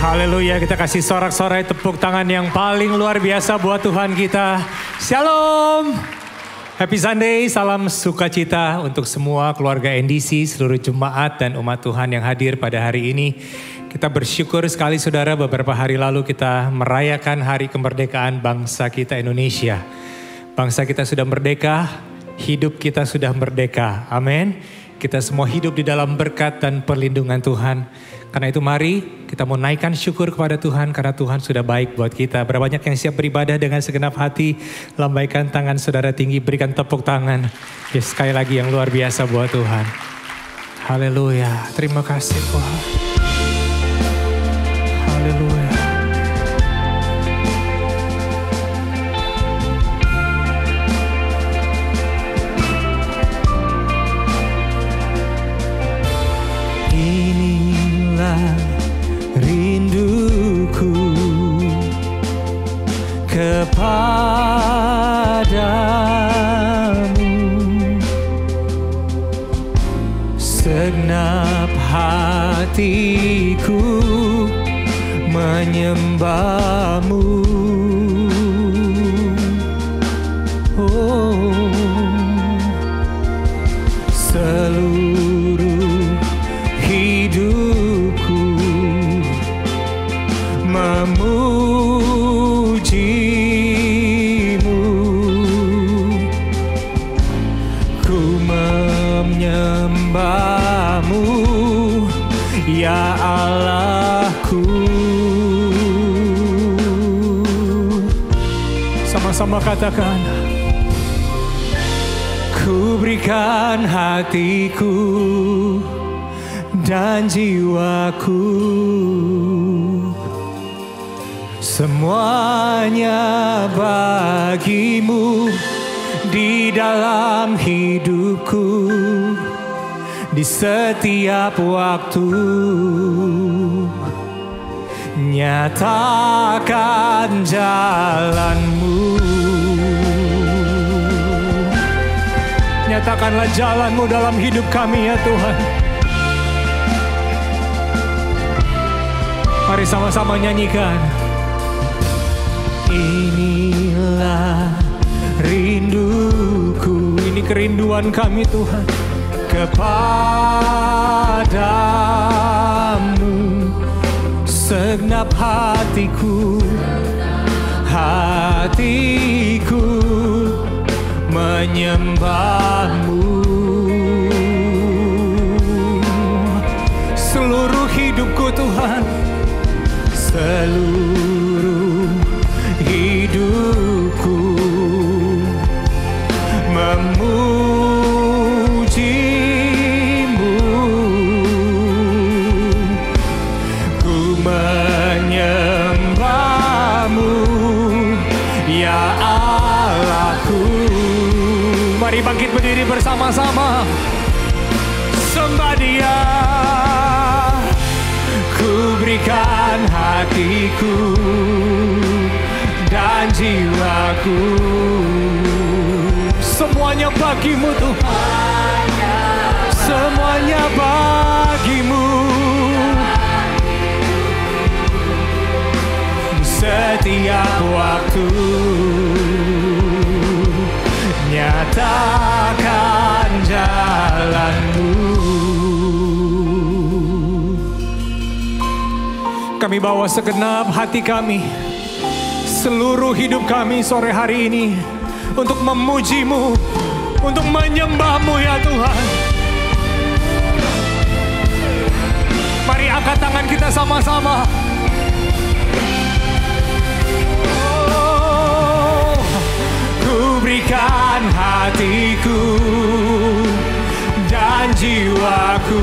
Haleluya, kita kasih sorak-sorai tepuk tangan yang paling luar biasa buat Tuhan kita. Shalom. Happy Sunday, salam sukacita untuk semua keluarga NDC, seluruh jemaat dan umat Tuhan yang hadir pada hari ini. Kita bersyukur sekali saudara, beberapa hari lalu kita merayakan hari kemerdekaan bangsa kita Indonesia. Bangsa kita sudah merdeka, hidup kita sudah merdeka. Amin. Kita semua hidup di dalam berkat dan perlindungan Tuhan. Karena itu mari kita mau naikkan syukur kepada Tuhan karena Tuhan sudah baik buat kita. Berapa banyak yang siap beribadah dengan segenap hati. Lambaikan tangan saudara tinggi, berikan tepuk tangan. Yes, sekali lagi yang luar biasa buat Tuhan. Haleluya, terima kasih Tuhan. Haleluya. Rinduku kepadamu, segenap hatiku menyembahmu. Oh, seluruh hidupku memujimu, ku menyembahmu, ya Allahku. Sama-sama katakan, ku berikan hatiku dan jiwaku, semuanya bagimu di dalam hidupku, di setiap waktu. Nyatakan jalanmu, nyatakanlah jalanmu dalam hidup kami ya Tuhan. Mari sama-sama nyanyikan. Inilah rinduku, ini kerinduan kami Tuhan, kepadamu, segenap hatiku, hatiku menyembahmu, seluruh hidupku Tuhan, seluruh hidupku memujimu, ku menyembahmu, ya Allahku. Mari bangkit berdiri bersama-sama, sembah Dia. Ku berikan hatiku dan jiwaku, semuanya bagimu Tuhan, semuanya bagimu, setiap waktu. Nyatakan jalanmu. Kami bawa segenap hati kami, seluruh hidup kami sore hari ini untuk memuji-Mu, untuk menyembah-Mu ya Tuhan. Mari angkat tangan kita sama-sama. Oh, ku berikan hatiku dan jiwaku,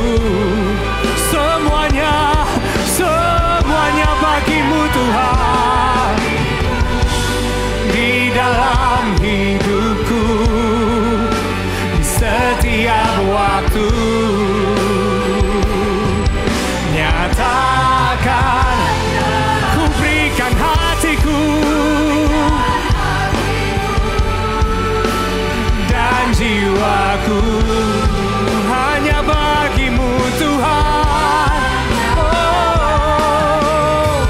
semuanya, semuanya bagimu Tuhan, di dalam hidupku, di setiap waktu. Nyatakan, ku berikan hatiku dan jiwaku, hanya bagimu Tuhan. Oh,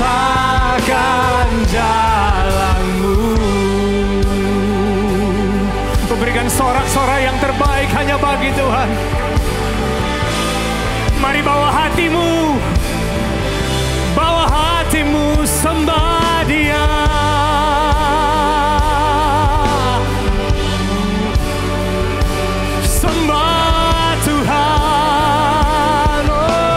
nyatakan jalan-Mu. Berikan sorak-sorai yang terbaik hanya bagi Tuhan. Mari bawa hatimu, sembah Dia. Sembah Tuhan. Oh,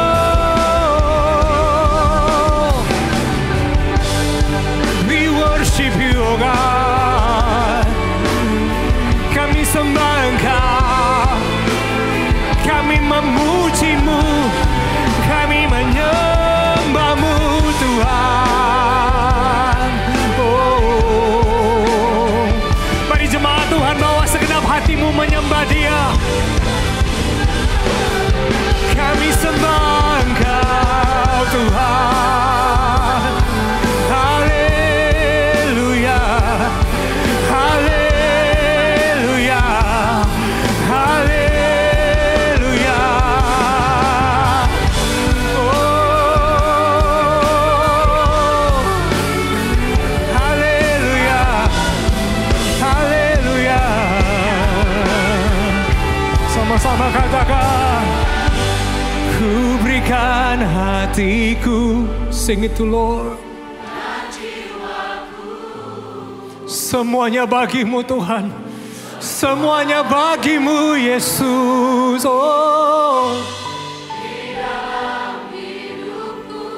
we worship You, oh God. Kami sembah Engkau, kami memuji-Mu, kami menyembah-Mu Tuhan. Oh, mari jemaat Tuhan bawa segenap hatimu menyembah Dia. Kami sembah Engkau Tuhan. Haleluya, haleluya, haleluya. Oh, haleluya, haleluya. Sama-sama katakan, ku berikan hatiku, sing it to Lord. Semuanya bagi-Mu Tuhan, semuanya bagi-Mu Yesus. Oh, di dalam hidupku,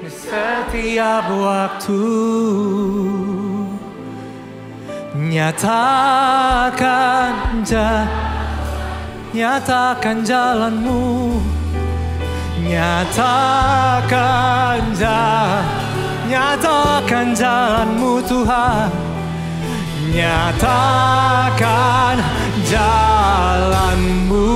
di setiap waktu, nyatakan jalan-Mu, nyatakan jalan-Mu Tuhan, nyatakan jalan-Mu.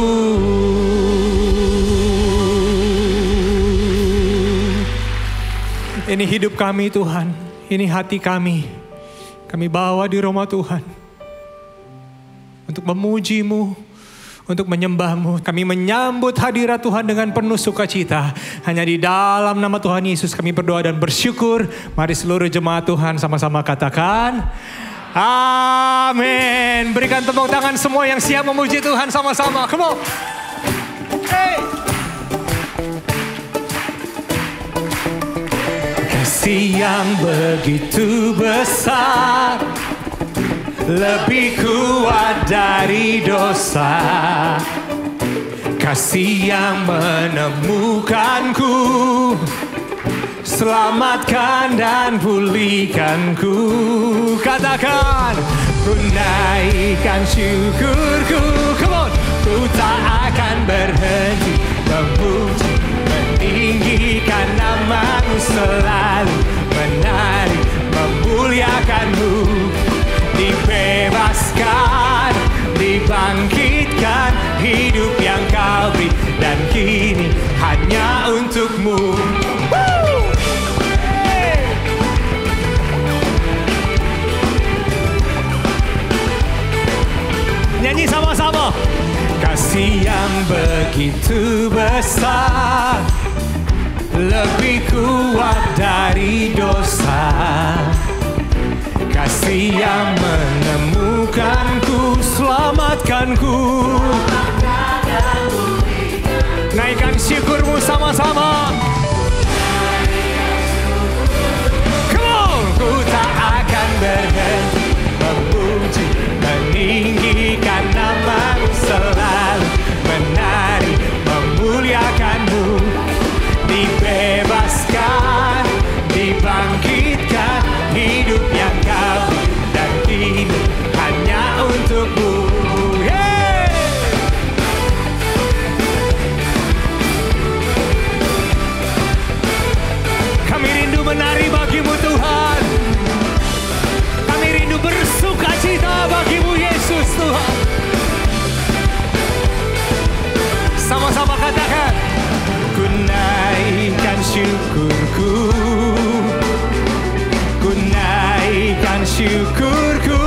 Ini hidup kami Tuhan, ini hati kami, kami bawa di rumah Tuhan untuk memuji-Mu, untuk menyembah-Mu. Kami menyambut hadirat Tuhan dengan penuh sukacita. Hanya di dalam nama Tuhan Yesus kami berdoa dan bersyukur. Mari seluruh jemaat Tuhan sama-sama katakan amin. Berikan tepuk tangan semua yang siap memuji Tuhan sama-sama. Come on. Hey. Kasih yang begitu besar, lebih kuat dari dosa. Kasih yang menemukanku, selamatkan dan pulihkanku. Katakan, ku naikkan syukurku. Come on. Ku tak akan berhenti memuji, meninggikan nama-Mu, selalu menari, memuliakan-Mu. Dibebaskan, dibangkitkan, hidup yang Kau beri, dan kini hanya untuk-Mu. Hey. Nyanyi sama-sama. Kasih yang begitu besar, lebih kuat dari dosa. Kasih yang menemukanku, selamatkanku. Naikkan syukurmu sama-sama. Come on. Ku tak akan berhenti memuji, meninggikan nama-Mu, selalu menari, memuliakan-Mu. Dibebaskan, dibangkitkan, hidup yang Kau beri, dan kini hanya untuk-Mu. Hey! Kami rindu menari bagi-Mu Tuhan. Kami rindu bersukacita bagi-Mu Yesus Tuhan. Sama-sama katakan, ku naikkan syukurku, ku naikkan syukurku.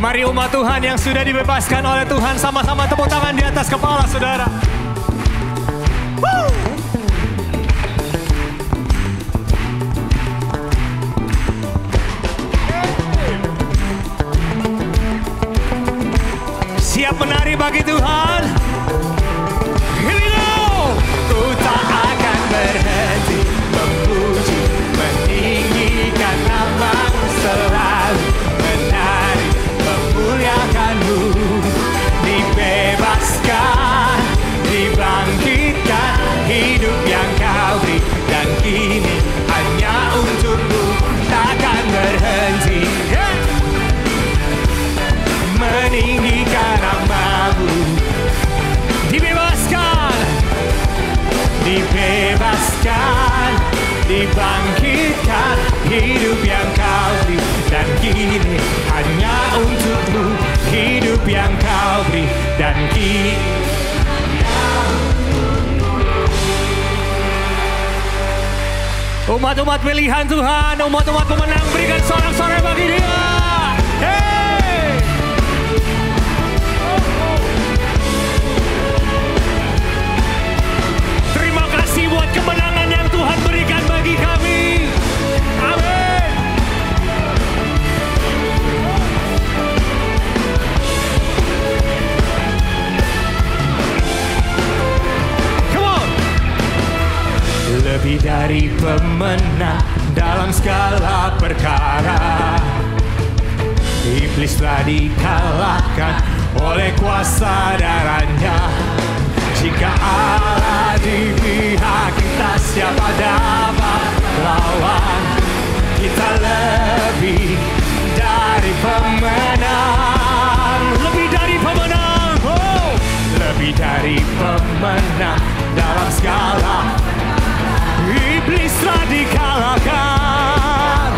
Mari umat Tuhan yang sudah dibebaskan oleh Tuhan, sama-sama tepuk tangan di atas kepala saudara. Siap menari bagi Tuhan? Here we go! Ku tak akan berhenti memuji, meninggikan nama-Mu, selalu menari, memuliakan-Mu. Dibebaskan, dibangkitkan, hidup yang Kau beri, dan kini hanya untuk-Mu, takkan berhenti. Meninggikan nama-Mu, dibebaskan, dibebaskan, dibangkitkan, hidup yang Kau beri, dan kini hanya untuk-Mu, hidup yang Kau beri, dan kini umat-umat pilihan Tuhan, umat-umat pemenang, berikan sorak-sorai bagi Dia. Hey! Terima kasih buat kemenangan yang Tuhan berikan bagi kami. Amin. Come on. Lebih dari pemenang dalam segala perkara, iblis telah dikalahkan oleh kuasa darah-Nya. Jika Allah di pihak kita, siapa dapat lawan? Kita lebih dari pemenang, lebih dari pemenang, oh, lebih dari pemenang dalam segala. Iblis telah dikalahkan.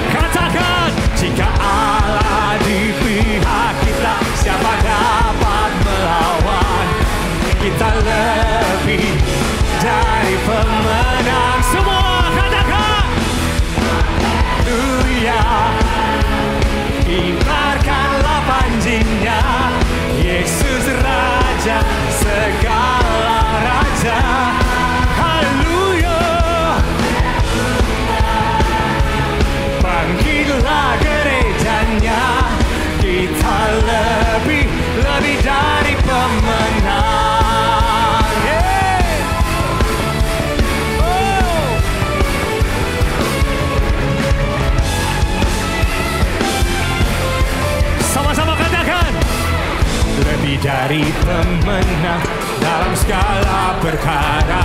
Katakan, jika Allah di pihak kita, siapa dapat melawan? Kita lebih dari pemenang. Semua katakan, Haleluya. Kibarkanlah panjinya, Yesus Raja segala raja. Haleluya. Bangkitlah gerejanya, kita lebih dari pemenang. Yeah. Oh. Sama-sama katakan, lebih dari pemenang dalam segala perkara.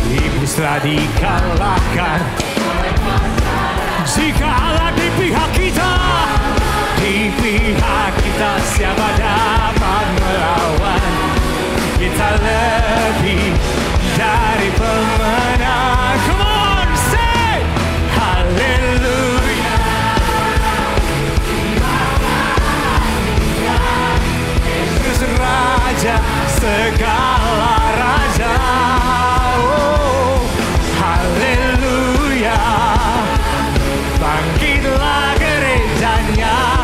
Iblis telah dikalahkan. Jika Allah di pihak kita, di pihak kita, siapa dapat melawan? Kita lebih dari pemenang. Come on, say haleluya. Yesus Raja segala raja. Oh, haleluya. Bangkitlah gerejanya,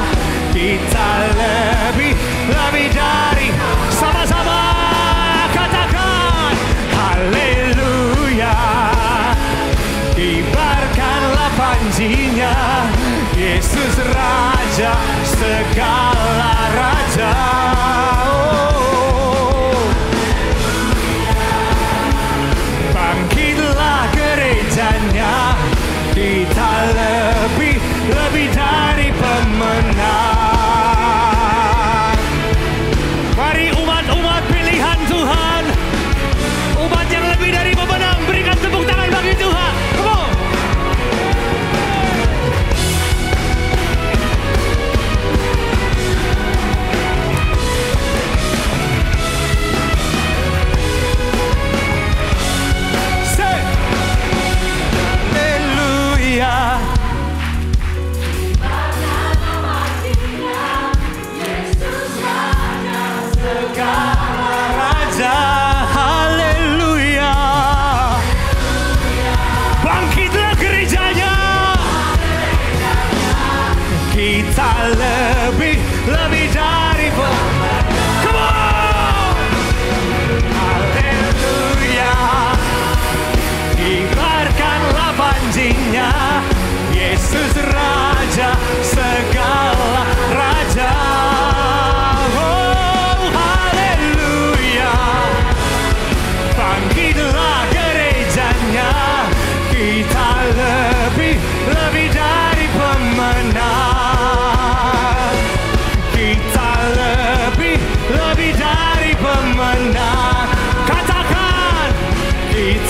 kita lebih dari. Sama-sama katakan haleluya. Kibarkanlah panjinya, Yesus Raja segala raja. Oh, bangkitlah gerejanya, kita lebih dari pemenang. Mari umat-umat pilihan Tuhan, umat yang lebih dari pemenang, berikan tepuk tangan bagi Tuhan. Come on.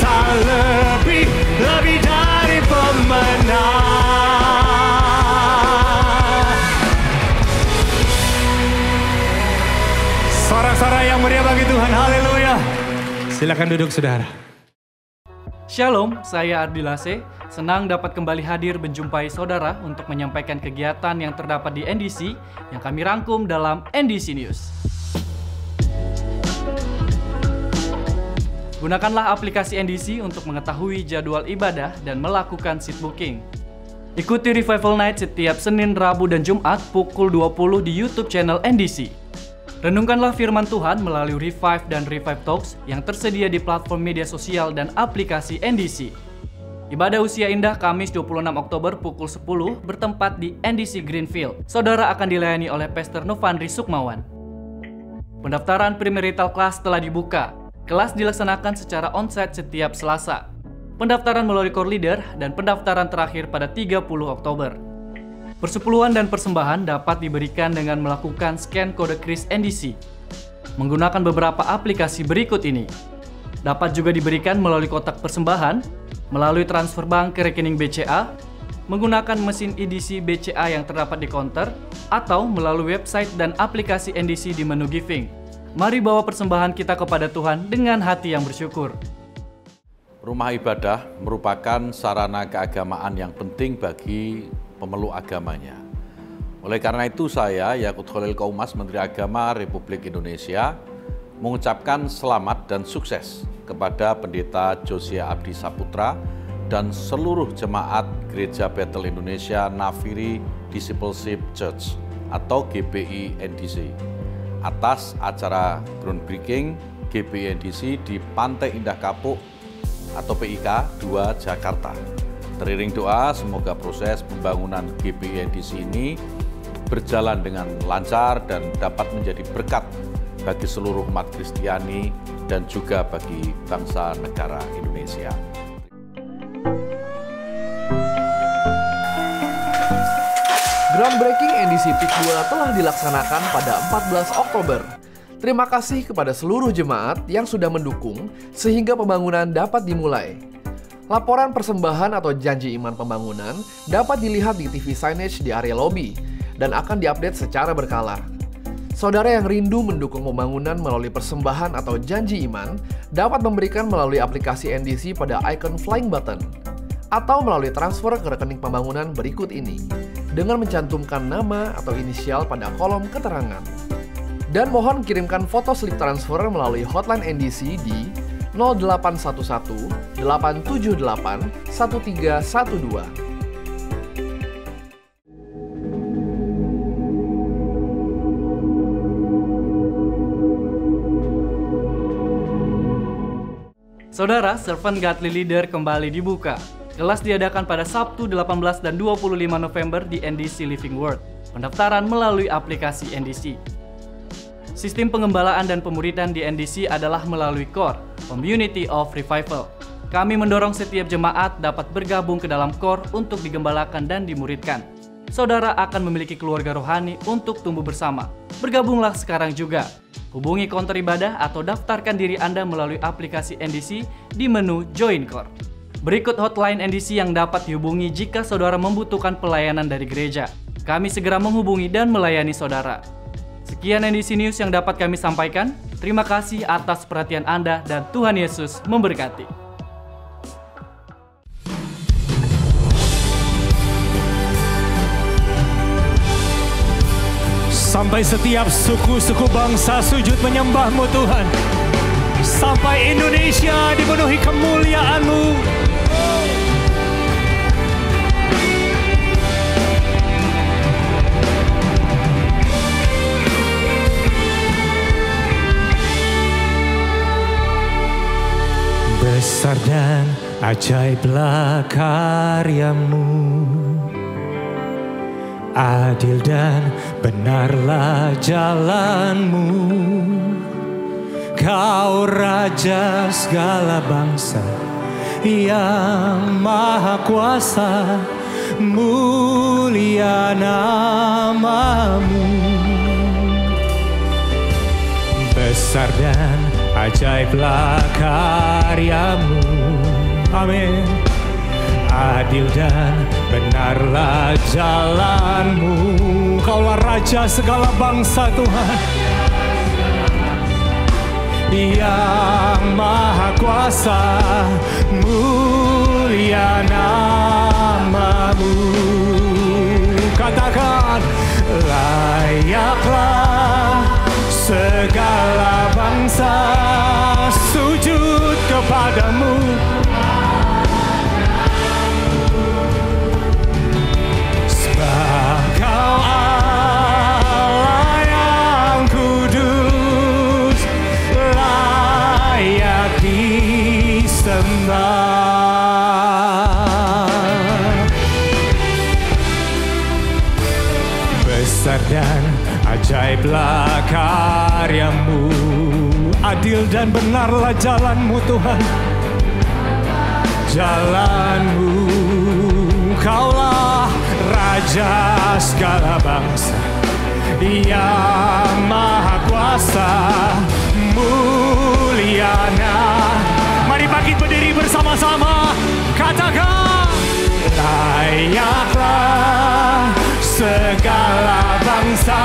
bisa lebih dari pemenang. Sorak-sorai yang meriah bagi Tuhan, haleluya. Silakan duduk saudara. Shalom, saya Ardi Lase. Senang dapat kembali hadir menjumpai saudara untuk menyampaikan kegiatan yang terdapat di NDC yang kami rangkum dalam NDC News. Gunakanlah aplikasi NDC untuk mengetahui jadwal ibadah dan melakukan seat booking. Ikuti Revival Night setiap Senin, Rabu, dan Jumat pukul 20 di YouTube channel NDC. Renungkanlah firman Tuhan melalui Revive dan Revive Talks yang tersedia di platform media sosial dan aplikasi NDC. Ibadah usia indah Kamis 26 Oktober pukul 10 bertempat di NDC Greenfield. Saudara akan dilayani oleh Pastor Novandri Sukmawan. Pendaftaran premarital class telah dibuka. Kelas dilaksanakan secara onsite setiap Selasa. Pendaftaran melalui core leader dan pendaftaran terakhir pada 30 Oktober. Persepuluhan dan persembahan dapat diberikan dengan melakukan scan kode kris NDC menggunakan beberapa aplikasi berikut ini. Dapat juga diberikan melalui kotak persembahan, melalui transfer bank ke rekening BCA, menggunakan mesin EDC BCA yang terdapat di counter, atau melalui website dan aplikasi NDC di menu giving. Mari bawa persembahan kita kepada Tuhan dengan hati yang bersyukur. Rumah ibadah merupakan sarana keagamaan yang penting bagi pemeluk agamanya. Oleh karena itu saya, Yakut Khalil Kaumas, Menteri Agama Republik Indonesia, mengucapkan selamat dan sukses kepada Pendeta Josia Abdi Saputra dan seluruh jemaat Gereja Bethel Indonesia Nafiri Discipleship Church atau GBI NDC atas acara groundbreaking GBI NDC di Pantai Indah Kapuk atau PIK 2 Jakarta. Teriring doa, semoga proses pembangunan GBI NDC ini berjalan dengan lancar dan dapat menjadi berkat bagi seluruh umat Kristiani dan juga bagi bangsa negara Indonesia. Groundbreaking NDC PIK 2 telah dilaksanakan pada 14 Oktober. Terima kasih kepada seluruh jemaat yang sudah mendukung sehingga pembangunan dapat dimulai. Laporan persembahan atau janji iman pembangunan dapat dilihat di TV signage di area lobi dan akan diupdate secara berkala. Saudara yang rindu mendukung pembangunan melalui persembahan atau janji iman dapat memberikan melalui aplikasi NDC pada icon flying button atau melalui transfer ke rekening pembangunan berikut ini dengan mencantumkan nama atau inisial pada kolom keterangan. Dan mohon kirimkan foto slip transfer melalui hotline NDC di 0811 878 1312. Saudara, Servant Godly Leader kembali dibuka. Kelas diadakan pada Sabtu 18 dan 25 November di NDC Living Word. Pendaftaran melalui aplikasi NDC. Sistem pengembalaan dan pemuridan di NDC adalah melalui CORE, Community of Revival. Kami mendorong setiap jemaat dapat bergabung ke dalam CORE untuk digembalakan dan dimuridkan. Saudara akan memiliki keluarga rohani untuk tumbuh bersama. Bergabunglah sekarang juga. Hubungi konter ibadah atau daftarkan diri Anda melalui aplikasi NDC di menu Join CORE. Berikut hotline NDC yang dapat dihubungi jika saudara membutuhkan pelayanan dari gereja. Kami segera menghubungi dan melayani saudara. Sekian NDC News yang dapat kami sampaikan. Terima kasih atas perhatian Anda dan Tuhan Yesus memberkati. Sampai setiap suku-suku bangsa sujud menyembah-Mu Tuhan. Sampai Indonesia dipenuhi kemuliaan-Mu. Besar dan ajaiblah karya-Mu, adil dan benarlah jalan-Mu. Kau Raja segala bangsa yang maha kuasa, mulia nama-Mu. Besar dan ajaiblah karya-Mu, Amin. Adil dan benarlah jalan-Mu, Kaulah Raja segala bangsa Tuhan, yang Maha Kuasa, mulia nama-Mu. Katakan, layaklah segala bangsa sujud kepadamu. Sebab Kau Allah yang kudus, layak disembah. Besar dan ajaiblah karya-Mu, adil dan benarlah jalan-Mu Tuhan. Jalan-Mu, Kaulah Raja segala bangsa, yang Maha Kuasa, muliana. Mari bangkit berdiri bersama-sama, katakan, layaklah segala bangsa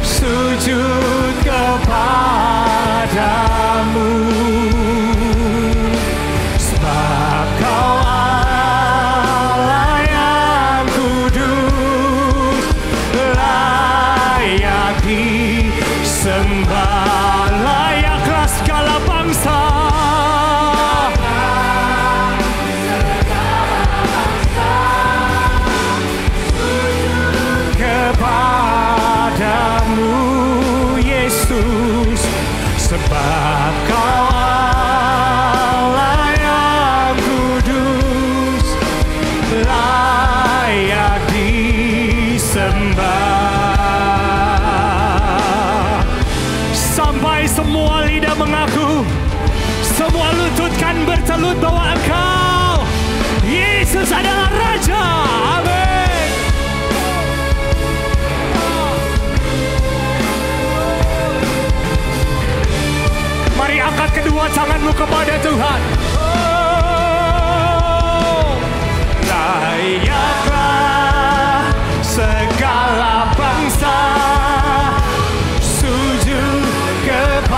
sujud kepadamu. Sebab Kau Allah yang kudus, layak disembah. Layaklah segala bangsa, kepadamu Yesus. Sebab Kau Allah yang kudus, layak disembah. Sampai semua lidah mengaku, semua lutut kan bertelut bahwa Engkau Yesus adalah Raja. Amin. Mari angkat kedua tanganmu kepada Tuhan. Oh, layaklah segala bangsa sujud kepadamu.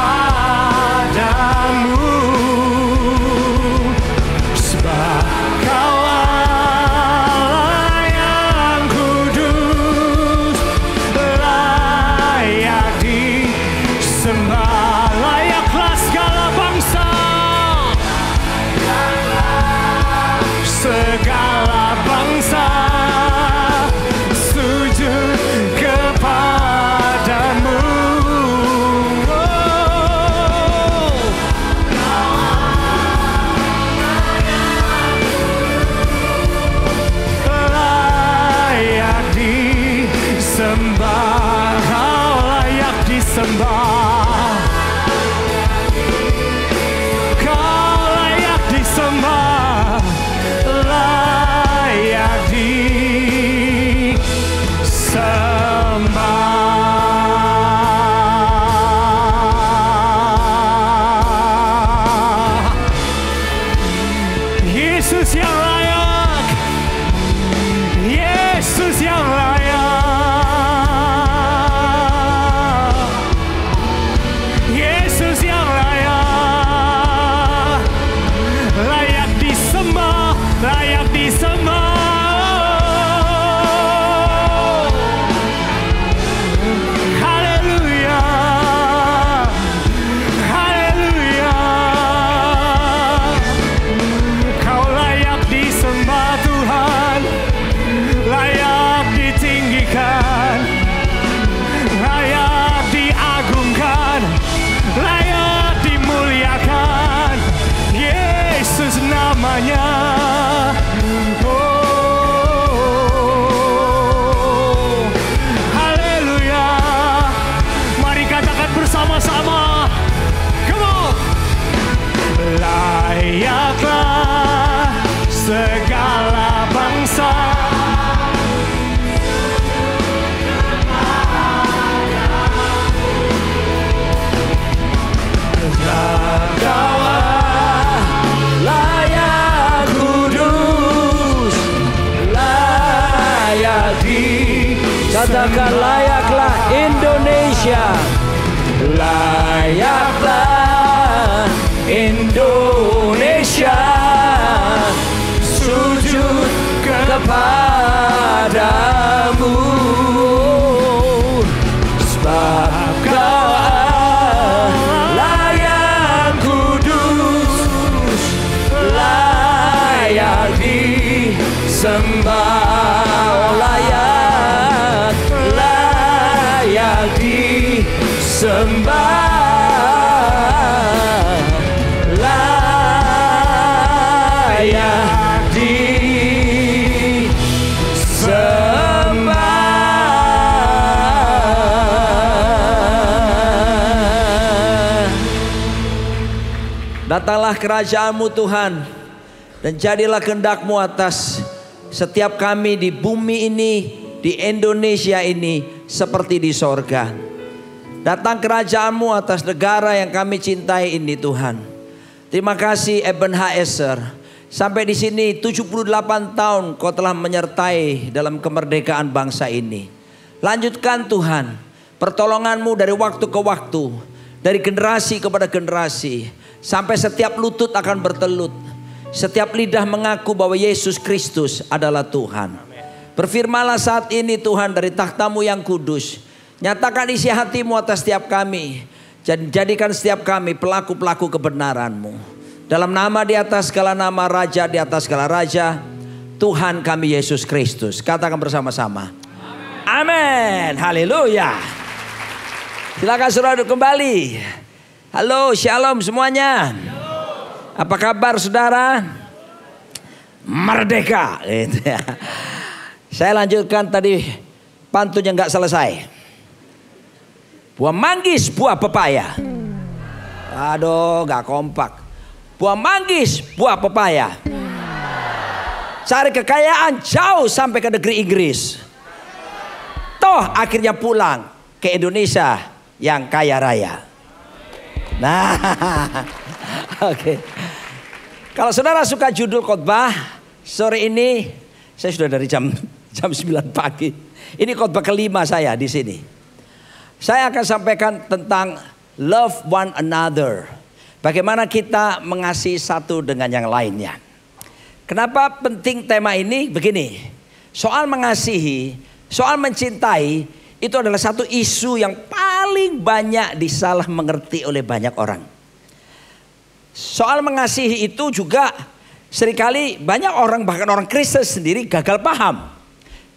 Sebab Kau Allah yang kudus, layak disembah. Layaklah segala bangsa, segala bangsa sujud kepadamu. Layak disembah, Kau layak disembah. Kau layak disembah, layak disembah. Yesus yang layak, Yesus yang layak, Yesus yang layak, layak disembah, layak disembah. Haleluya, haleluya. Kau layak disembah Tuhan, layak ditinggikan, layak diagungkan, layak dimuliakan. Yesus namanya. Oh, haleluya. Mari katakan bersama-sama. Come on. Layaklah segala bangsa Kau Katakan layaklah Indonesia. Layaklah Indonesia sujud kepadamu, sebab Kau Allah yang kudus, layak disembah, layak disembah. Datanglah kerajaan-Mu Tuhan, dan jadilah kehendak-Mu atas setiap kami di bumi ini, di Indonesia ini, seperti di sorga. Datang kerajaan-Mu atas negara yang kami cintai ini Tuhan. Terima kasih Ebenezer. Sampai di sini 78 tahun Kau telah menyertai dalam kemerdekaan bangsa ini. Lanjutkan Tuhan pertolongan-Mu dari waktu ke waktu, dari generasi kepada generasi, sampai setiap lutut akan bertelut, setiap lidah mengaku bahwa Yesus Kristus adalah Tuhan. Berfirmanlah saat ini Tuhan dari takhta-Mu yang kudus. Nyatakan isi hati-Mu atas setiap kami. Jadikan setiap kami pelaku-pelaku kebenaran-Mu. Dalam nama di atas segala nama, Raja di atas segala raja, Tuhan kami Yesus Kristus. Katakan bersama-sama. Amin. Haleluya. Silakan saudara duduk kembali. Halo, shalom semuanya. Apa kabar saudara? Merdeka. Saya lanjutkan tadi pantun yang gak selesai. Buah manggis, buah pepaya. Aduh, gak kompak. Buah manggis, buah pepaya. Cari kekayaan jauh sampai ke negeri Inggris. Toh akhirnya pulang ke Indonesia yang kaya raya. Nah, oke. Kalau saudara suka judul khotbah sore ini, saya sudah dari jam 9 pagi. Ini khotbah kelima saya di sini. Saya akan sampaikan tentang love one another. Bagaimana kita mengasihi satu dengan yang lainnya. Kenapa penting tema ini? Begini, soal mengasihi, soal mencintai, itu adalah satu isu yang paling banyak disalah mengerti oleh banyak orang. Soal mengasihi itu juga seringkali banyak orang, bahkan orang Kristen sendiri gagal paham.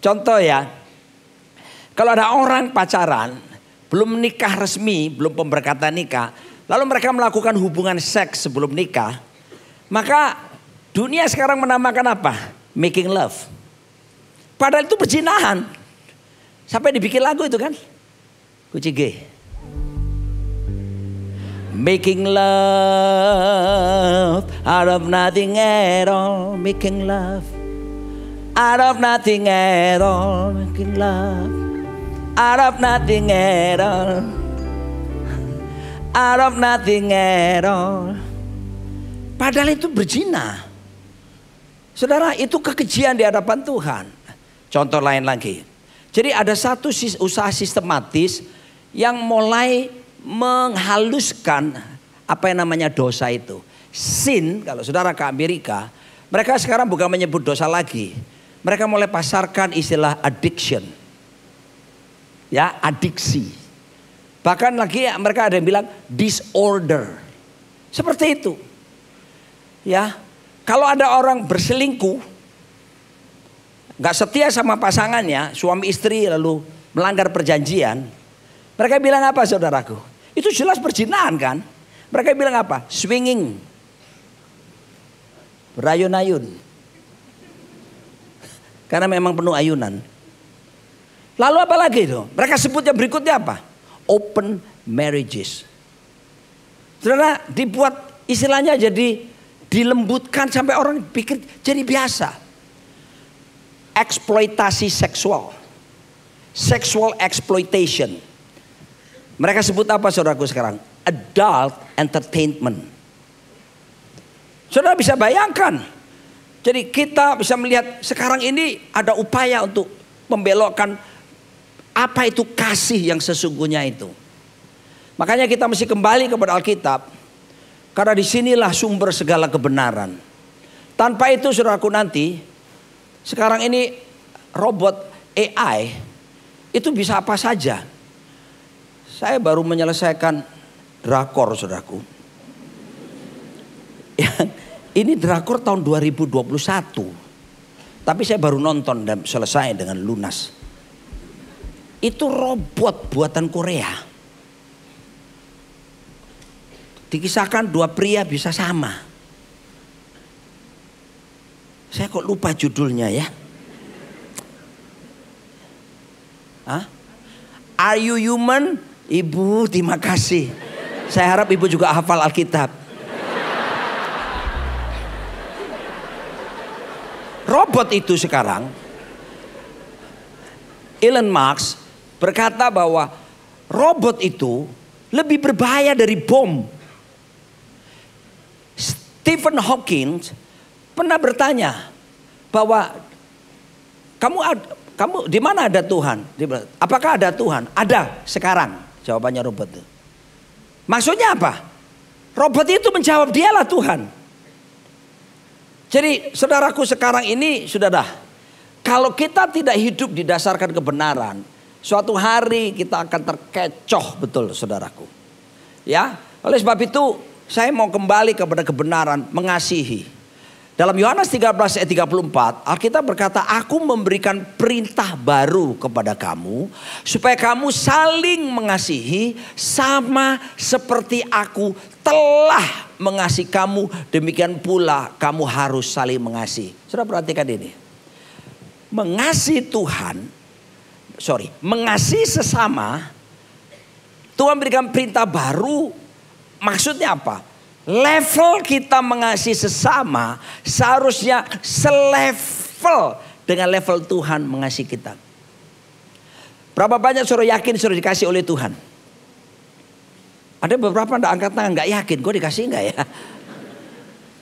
Contoh ya, kalau ada orang pacaran, belum nikah resmi, belum pemberkatan nikah, lalu mereka melakukan hubungan seks sebelum nikah, maka dunia sekarang menamakan apa? Making love. Padahal itu perzinahan. Sampai dibikin lagu itu kan? Kunci G. Making love out of nothing at all. Making love out of nothing at all. Making love out of nothing at all. Out of nothing at all. Padahal itu berzina. Saudara, itu kekejian di hadapan Tuhan. Contoh lain lagi. Jadi ada satu usaha sistematis yang mulai menghaluskan apa yang namanya dosa itu. Sin, kalau saudara ke Amerika, mereka sekarang bukan menyebut dosa lagi. Mereka mulai pasarkan istilah addiction. Ya, adiksi. Bahkan lagi mereka ada yang bilang disorder. Seperti itu. Ya, kalau ada orang berselingkuh, gak setia sama pasangannya, suami istri lalu melanggar perjanjian. Mereka bilang apa saudaraku? Itu jelas perzinahan kan? Mereka bilang apa? Swinging. Berayun-ayun. Karena memang penuh ayunan. Lalu apa lagi itu? Mereka sebutnya berikutnya apa? Open marriages. Saudara, dibuat istilahnya jadi dilembutkan sampai orang pikir jadi biasa. Eksploitasi seksual. Sexual exploitation. Mereka sebut apa saudaraku sekarang? Adult entertainment. Saudara bisa bayangkan. Jadi kita bisa melihat sekarang ini ada upaya untuk membelokkan apa itu kasih yang sesungguhnya itu. Makanya kita mesti kembali kepada Alkitab. Karena disinilah sumber segala kebenaran. Tanpa itu saudaraku nanti, sekarang ini robot AI itu bisa apa saja. Saya baru menyelesaikan drakor saudaraku. Ini drakor tahun 2021. Tapi saya baru nonton dan selesai dengan lunas. Itu robot buatan Korea. Dikisahkan dua pria bisa sama. Saya kok lupa judulnya ya. Hah? Are you human? Ibu, terima kasih. Saya harap ibu juga hafal Alkitab. Robot itu sekarang, Elon Musk berkata bahwa robot itu lebih berbahaya dari bom. Stephen Hawking pernah bertanya bahwa kamu di mana ada Tuhan? Apakah ada Tuhan? Ada sekarang, jawabannya robot itu. Maksudnya apa? Robot itu menjawab dialah Tuhan. Jadi saudaraku sekarang ini sudah dah. Kalau kita tidak hidup didasarkan kebenaran, suatu hari kita akan terkecoh betul saudaraku. Ya, oleh sebab itu saya mau kembali kepada kebenaran mengasihi. Dalam Yohanes 13 ayat 34, Alkitab berkata, aku memberikan perintah baru kepada kamu, supaya kamu saling mengasihi sama seperti aku telah mengasihi kamu, demikian pula kamu harus saling mengasihi. Sudah perhatikan ini. Mengasihi sesama, Tuhan berikan perintah baru, maksudnya apa? Level kita mengasihi sesama seharusnya selevel dengan level Tuhan mengasihi kita. Berapa banyak saudara yakin saudara dikasih oleh Tuhan? Ada beberapa anda angkat tangan gak yakin, gue dikasih gak ya?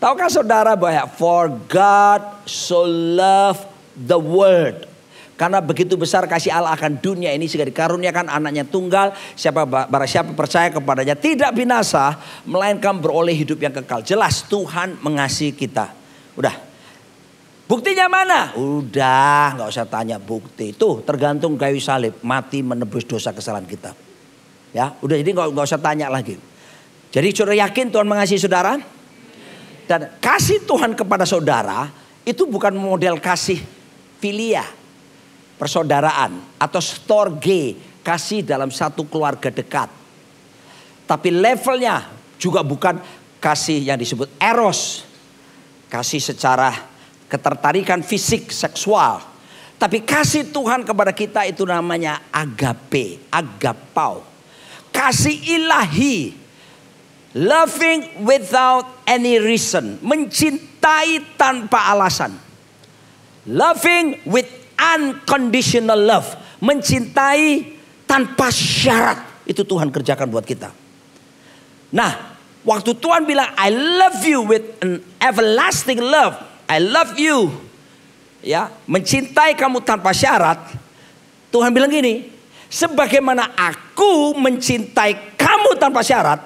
Tahukah saudara bahwa for God so loved the world. Karena begitu besar kasih Allah akan dunia ini sehingga dikaruniakan anaknya tunggal. Barang siapa percaya kepadanya tidak binasa, melainkan beroleh hidup yang kekal. Jelas Tuhan mengasihi kita. Udah. Buktinya mana? Udah, gak usah tanya bukti. Tuh tergantung kayu salib, mati menebus dosa kesalahan kita. Ya, udah, jadi gak usah tanya lagi. Jadi saudara yakin Tuhan mengasihi saudara? Dan kasih Tuhan kepada saudara itu bukan model kasih filia, persaudaraan atau storge, kasih dalam satu keluarga dekat. Tapi levelnya juga bukan kasih yang disebut eros, kasih secara ketertarikan fisik seksual. Tapi kasih Tuhan kepada kita itu namanya agape, agapau. Kasih ilahi, loving without any reason, mencintai tanpa alasan. Loving with unconditional love, mencintai tanpa syarat, itu Tuhan kerjakan buat kita. Nah, waktu Tuhan bilang I love you with an everlasting love, I love you, ya, mencintai kamu tanpa syarat. Tuhan bilang gini, sebagaimana aku mencintai kamu tanpa syarat,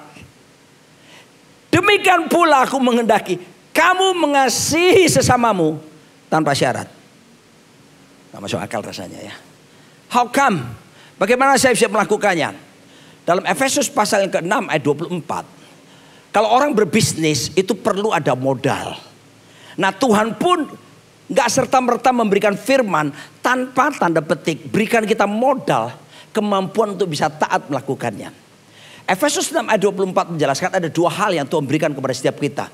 demikian pula aku menghendaki kamu mengasihi sesamamu tanpa syarat. Gak masuk akal rasanya ya. How come? Bagaimana saya bisa melakukannya? Dalam Efesus pasal yang ke-6 ayat 24. Kalau orang berbisnis itu perlu ada modal. Nah Tuhan pun gak serta-merta memberikan firman tanpa tanda petik. Berikan kita modal, kemampuan untuk bisa taat melakukannya. Efesus 6 ayat 24 menjelaskan ada dua hal yang Tuhan berikan kepada setiap kita.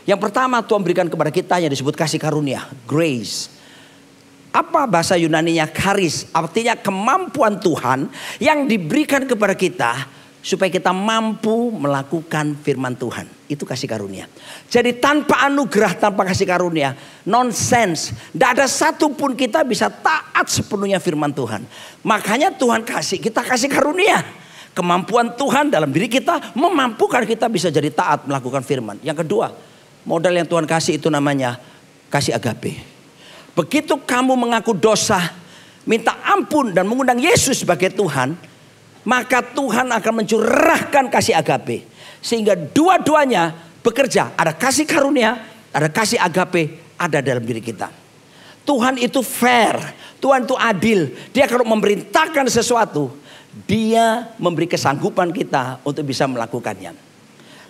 Yang pertama Tuhan berikan kepada kita yang disebut kasih karunia, grace. Apa bahasa Yunaninya? Charis, artinya kemampuan Tuhan yang diberikan kepada kita supaya kita mampu melakukan firman Tuhan. Itu kasih karunia. Jadi tanpa anugerah, tanpa kasih karunia, nonsense. Tidak ada satupun kita bisa taat sepenuhnya firman Tuhan. Makanya Tuhan kita kasih karunia. Kemampuan Tuhan dalam diri kita memampukan kita bisa jadi taat melakukan firman. Yang kedua, modal yang Tuhan kasih itu namanya kasih agape. Begitu kamu mengaku dosa, minta ampun dan mengundang Yesus sebagai Tuhan, maka Tuhan akan mencurahkan kasih agape. Sehingga dua-duanya bekerja. Ada kasih karunia, ada kasih agape ada dalam diri kita. Tuhan itu fair, Tuhan itu adil. Dia kalau memerintahkan sesuatu, Dia memberi kesanggupan kita untuk bisa melakukannya.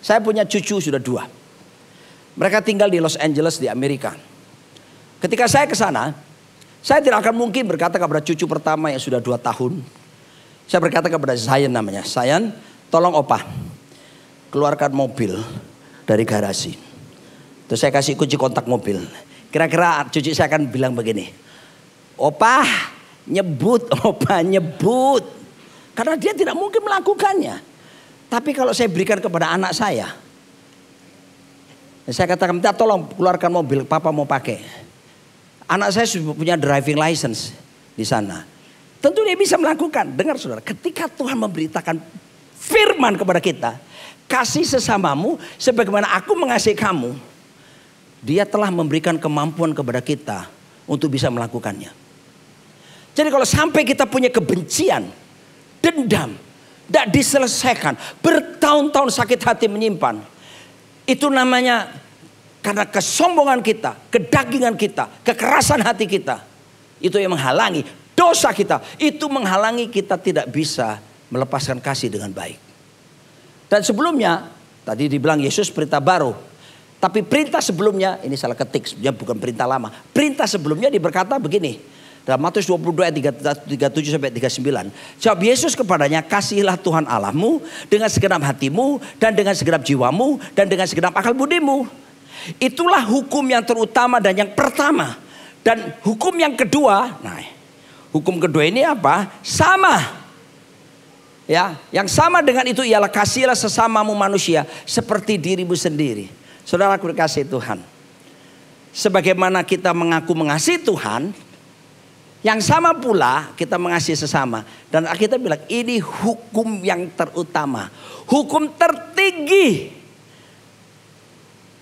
Saya punya cucu sudah 2. Mereka tinggal di Los Angeles di Amerika. Ketika saya ke sana, saya tidak akan mungkin berkata kepada cucu pertama yang sudah 2 tahun. Saya berkata kepada Zion namanya, Zion, tolong opa, keluarkan mobil dari garasi. Terus saya kasih kunci kontak mobil. Kira-kira cucu saya akan bilang begini, opa nyebut, opa nyebut. Karena dia tidak mungkin melakukannya. Tapi kalau saya berikan kepada anak saya katakan, minta tolong keluarkan mobil, papa mau pakai. Anak saya sudah punya driving license di sana. Tentu dia bisa melakukan. Dengar saudara, ketika Tuhan memberitakan firman kepada kita, kasih sesamamu sebagaimana aku mengasihi kamu, Dia telah memberikan kemampuan kepada kita untuk bisa melakukannya. Jadi kalau sampai kita punya kebencian, dendam, tidak diselesaikan, bertahun-tahun sakit hati menyimpan, itu namanya karena kesombongan kita, kedagingan kita, kekerasan hati kita. Itu yang menghalangi dosa kita. Itu menghalangi kita tidak bisa melepaskan kasih dengan baik. Dan sebelumnya, tadi dibilang Yesus perintah baru. Tapi perintah sebelumnya, ini salah ketik, sebenarnya bukan perintah lama. Perintah sebelumnya diberkata begini. Dalam Matius 22 ayat 37 sampai 39. Jawab Yesus kepadanya, kasihilah Tuhan Allahmu dengan segenap hatimu dan dengan segenap jiwamu dan dengan segenap akal budimu. Itulah hukum yang terutama dan yang pertama. Dan hukum yang kedua, nah hukum kedua ini apa? Sama. Ya, yang sama dengan itu ialah kasihilah sesamamu manusia seperti dirimu sendiri. Saudara aku dikasih Tuhan. Sebagaimana kita mengaku mengasihi Tuhan, yang sama pula kita mengasihi sesama. Dan kita bilang ini hukum yang terutama. Hukum tertinggi.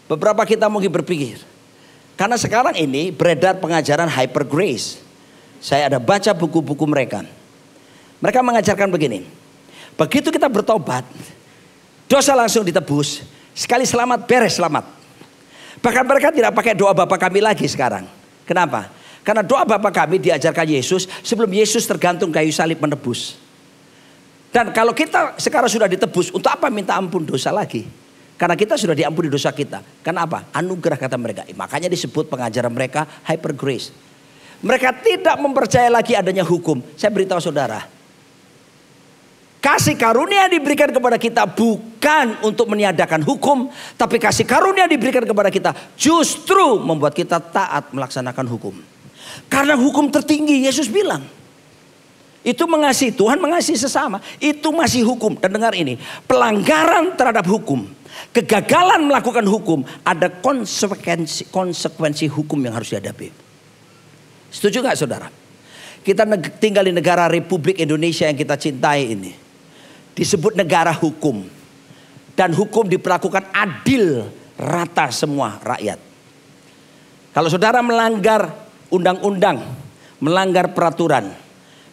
Beberapa kita mungkin berpikir. Karena sekarang ini beredar pengajaran hyper grace. Saya ada baca buku-buku mereka. Mereka mengajarkan begini. Begitu kita bertobat, dosa langsung ditebus. Sekali selamat, beres selamat. Bahkan mereka tidak pakai doa Bapa kami lagi sekarang. Kenapa? Karena doa Bapa kami diajarkan Yesus sebelum Yesus tergantung kayu salib menebus. Dan kalau kita sekarang sudah ditebus, untuk apa minta ampun dosa lagi? Karena kita sudah diampuni dosa kita. Karena apa? Anugerah kata mereka. Makanya disebut pengajaran mereka hyper grace. Mereka tidak mempercayai lagi adanya hukum. Saya beritahu saudara. Kasih karunia diberikan kepada kita bukan untuk meniadakan hukum. Tapi kasih karunia diberikan kepada kita justru membuat kita taat melaksanakan hukum. Karena hukum tertinggi Yesus bilang. Itu mengasihi Tuhan, mengasihi sesama. Itu masih hukum. Dan dengar ini. Pelanggaran terhadap hukum. Kegagalan melakukan hukum. Ada konsekuensi hukum yang harus dihadapi. Setuju gak saudara? Kita tinggal di negara Republik Indonesia yang kita cintai ini. Disebut negara hukum. Dan hukum diperlakukan adil rata semua rakyat. Kalau saudara melanggar undang-undang, melanggar peraturan,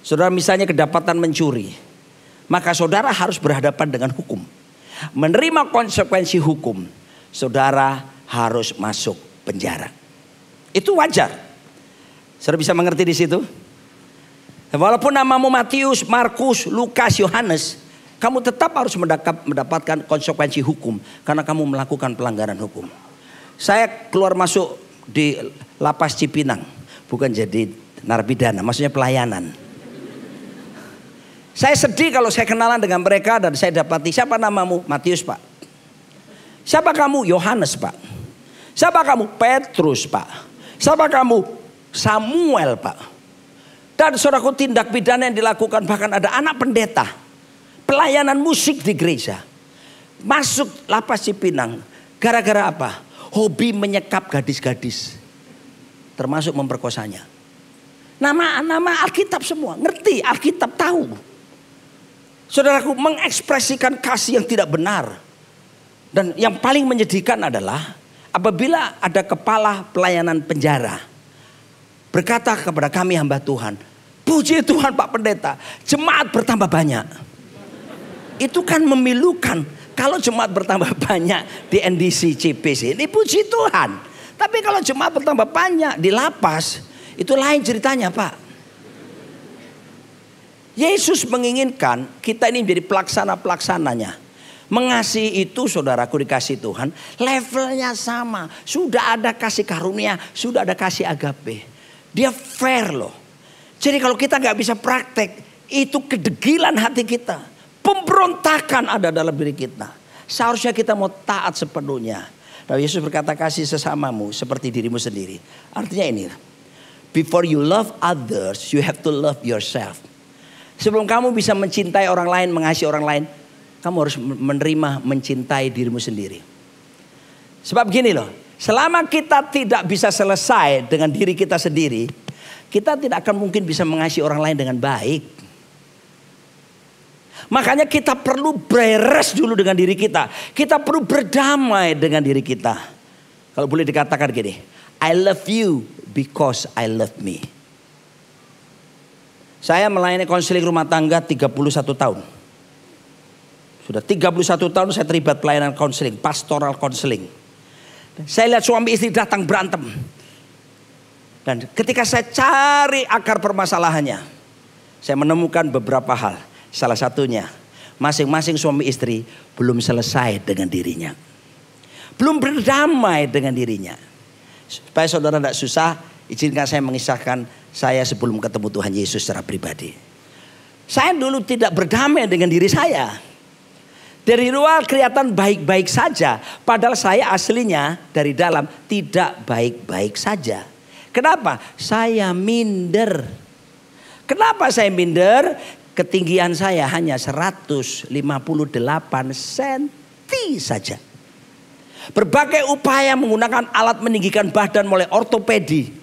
saudara misalnya kedapatan mencuri, maka saudara harus berhadapan dengan hukum. Menerima konsekuensi hukum, saudara harus masuk penjara. Itu wajar. Saudara bisa mengerti di situ? Walaupun namamu Matius, Markus, Lukas, Yohanes, kamu tetap harus mendapatkan konsekuensi hukum karena kamu melakukan pelanggaran hukum. Saya keluar masuk di lapas Cipinang, bukan jadi narapidana, maksudnya pelayanan. Saya sedih kalau saya kenalan dengan mereka dan saya dapati, siapa namamu? Matius Pak. Siapa kamu? Yohanes Pak. Siapa kamu? Petrus Pak. Siapa kamu? Samuel Pak. Dan saudaraku, tindak pidana yang dilakukan, bahkan ada anak pendeta. Pelayanan musik di gereja. Masuk lapas Cipinang. Gara-gara apa? Hobi menyekap gadis-gadis. Termasuk memperkosanya. Nama Alkitab semua. Ngerti, Alkitab tahu. Saudaraku, mengekspresikan kasih yang tidak benar. Dan yang paling menyedihkan adalah apabila ada kepala pelayanan penjara berkata kepada kami hamba Tuhan, Puji Tuhan Pak Pendeta, jemaat bertambah banyak. Itu kan memilukan. Kalau jemaat bertambah banyak di NDC CPC ini puji Tuhan. Tapi kalau jemaat bertambah banyak di lapas, itu lain ceritanya Pak. Yesus menginginkan kita ini menjadi pelaksana-pelaksananya. Mengasihi itu saudaraku dikasih Tuhan, levelnya sama. Sudah ada kasih karunia, sudah ada kasih agape. Dia fair loh. Jadi kalau kita gak bisa praktek, itu kedegilan hati kita. Pemberontakan ada dalam diri kita. Seharusnya kita mau taat sepenuhnya. Nah, Yesus berkata kasih sesamamu seperti dirimu sendiri. Artinya ini, before you love others, you have to love yourself. Sebelum kamu bisa mencintai orang lain, mengasihi orang lain, kamu harus menerima, mencintai dirimu sendiri. Sebab gini loh, selama kita tidak bisa selesai dengan diri kita sendiri, kita tidak akan mungkin bisa mengasihi orang lain dengan baik. Makanya kita perlu beres dulu dengan diri kita. Kita perlu berdamai dengan diri kita. Kalau boleh dikatakan gini, I love you because I love me. Saya melayani konseling rumah tangga 31 tahun. Sudah 31 tahun saya terlibat pelayanan konseling, pastoral konseling. Saya lihat suami istri datang berantem. Dan ketika saya cari akar permasalahannya, saya menemukan beberapa hal. Salah satunya, masing-masing suami istri belum selesai dengan dirinya. Belum berdamai dengan dirinya. Supaya saudara tidak susah, izinkan saya mengisahkan saya sebelum ketemu Tuhan Yesus secara pribadi. Saya dulu tidak berdamai dengan diri saya. Dari luar kelihatan baik-baik saja. Padahal saya aslinya dari dalam tidak baik-baik saja. Kenapa? Saya minder. Kenapa saya minder? Ketinggian saya hanya 158 cm saja. Berbagai upaya menggunakan alat meninggikan badan mulai ortopedi.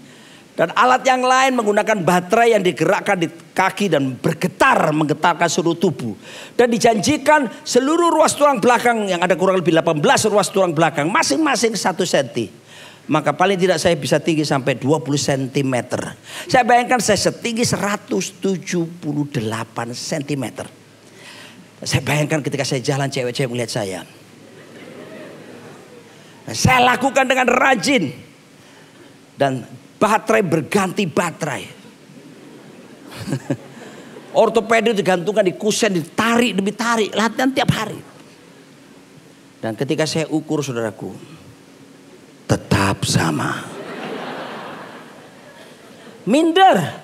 Dan alat yang lain menggunakan baterai yang digerakkan di kaki dan bergetar menggetarkan seluruh tubuh. Dan dijanjikan seluruh ruas tulang belakang yang ada kurang lebih 18 ruas tulang belakang. Masing-masing 1 cm. Maka paling tidak saya bisa tinggi sampai 20 cm. Saya bayangkan saya setinggi 178 cm. Saya bayangkan ketika saya jalan cewek-cewek melihat saya. Saya lakukan dengan rajin. Dan baterai berganti baterai. Ortopedi digantungkan di kusen, ditarik demi tarik, latihan tiap hari. Dan ketika saya ukur saudaraku, tetap sama. Minder.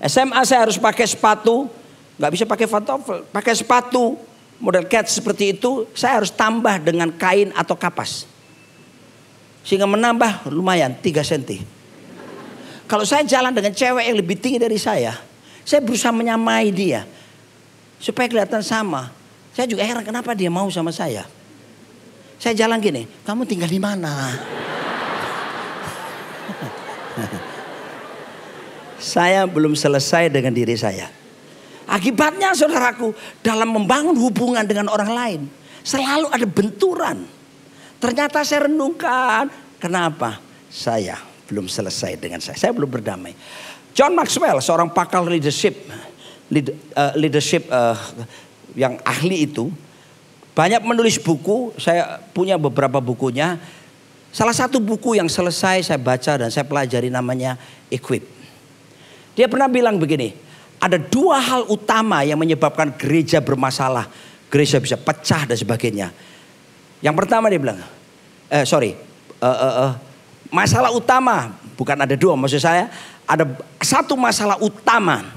SMA saya harus pakai sepatu, nggak bisa pakai pantofel, pakai sepatu model cat seperti itu, saya harus tambah dengan kain atau kapas. Sehingga menambah lumayan 3 cm. Kalau saya jalan dengan cewek yang lebih tinggi dari saya berusaha menyamai dia. Supaya kelihatan sama. Saya juga heran kenapa dia mau sama saya. Saya jalan gini, kamu tinggal di mana? Saya belum selesai dengan diri saya. Akibatnya saudaraku, dalam membangun hubungan dengan orang lain, selalu ada benturan. Ternyata saya renungkan, kenapa saya belum selesai dengan saya belum berdamai. John Maxwell, seorang pakar leadership yang ahli itu, banyak menulis buku. Saya punya beberapa bukunya. Salah satu buku yang selesai saya baca dan saya pelajari namanya Equip. Dia pernah bilang begini, ada 2 hal utama yang menyebabkan gereja bermasalah, gereja bisa pecah dan sebagainya. Yang pertama dia bilang, masalah utama, bukan ada 2, maksud saya ada 1 masalah utama.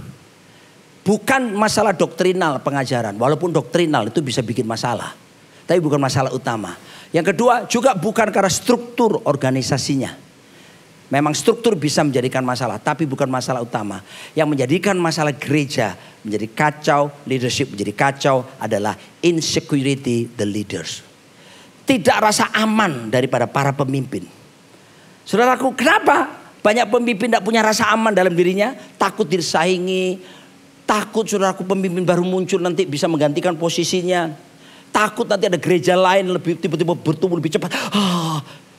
Bukan masalah doktrinal pengajaran, walaupun doktrinal itu bisa bikin masalah. Tapi bukan masalah utama. Yang kedua juga bukan karena struktur organisasinya. Memang struktur bisa menjadikan masalah, tapi bukan masalah utama. Yang menjadikan masalah gereja menjadi kacau, leadership menjadi kacau adalah insecurity the leaders. Tidak rasa aman daripada para pemimpin. Saudaraku, kenapa banyak pemimpin tidak punya rasa aman dalam dirinya? Takut disaingi, takut saudaraku pemimpin baru muncul nanti bisa menggantikan posisinya. Takut nanti ada gereja lain lebih tiba-tiba bertumbuh lebih cepat.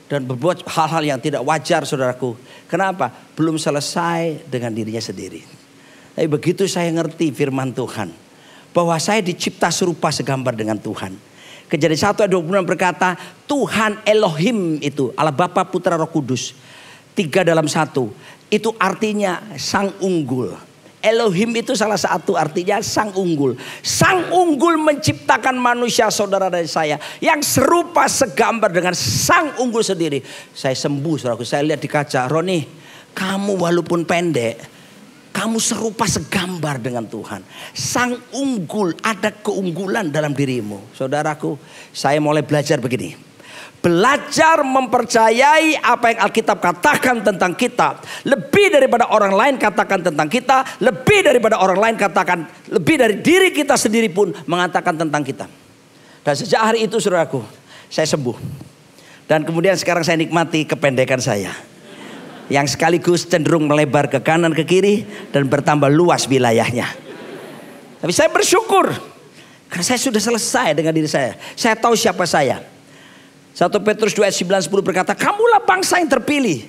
Dan berbuat hal-hal yang tidak wajar saudaraku. Kenapa? Belum selesai dengan dirinya sendiri. Tapi begitu saya ngerti firman Tuhan, bahwa saya dicipta serupa segambar dengan Tuhan. Kejadian 1 ayat 26 berkata, Tuhan Elohim itu, Allah Bapa, Putra, Roh Kudus, 3 dalam 1. Itu artinya sang unggul. Elohim itu salah satu artinya sang unggul. Sang unggul menciptakan manusia, saudara dan saya, yang serupa segambar dengan sang unggul sendiri. Saya sembuh, saudaraku. Saya lihat di kaca, Roni, kamu walaupun pendek, kamu serupa segambar dengan Tuhan. Sang unggul, ada keunggulan dalam dirimu. Saudaraku, saya mulai belajar begini. Belajar mempercayai apa yang Alkitab katakan tentang kita. Lebih daripada orang lain katakan tentang kita. Lebih daripada orang lain katakan. Lebih dari diri kita sendiri pun mengatakan tentang kita. Dan sejak hari itu, saudaraku, saya sembuh. Dan kemudian sekarang saya nikmati kependekan saya, yang sekaligus cenderung melebar ke kanan ke kiri dan bertambah luas wilayahnya. Tapi saya bersyukur karena saya sudah selesai dengan diri saya. Saya tahu siapa saya. 1 Petrus 2 ayat 9-10 berkata, kamulah bangsa yang terpilih,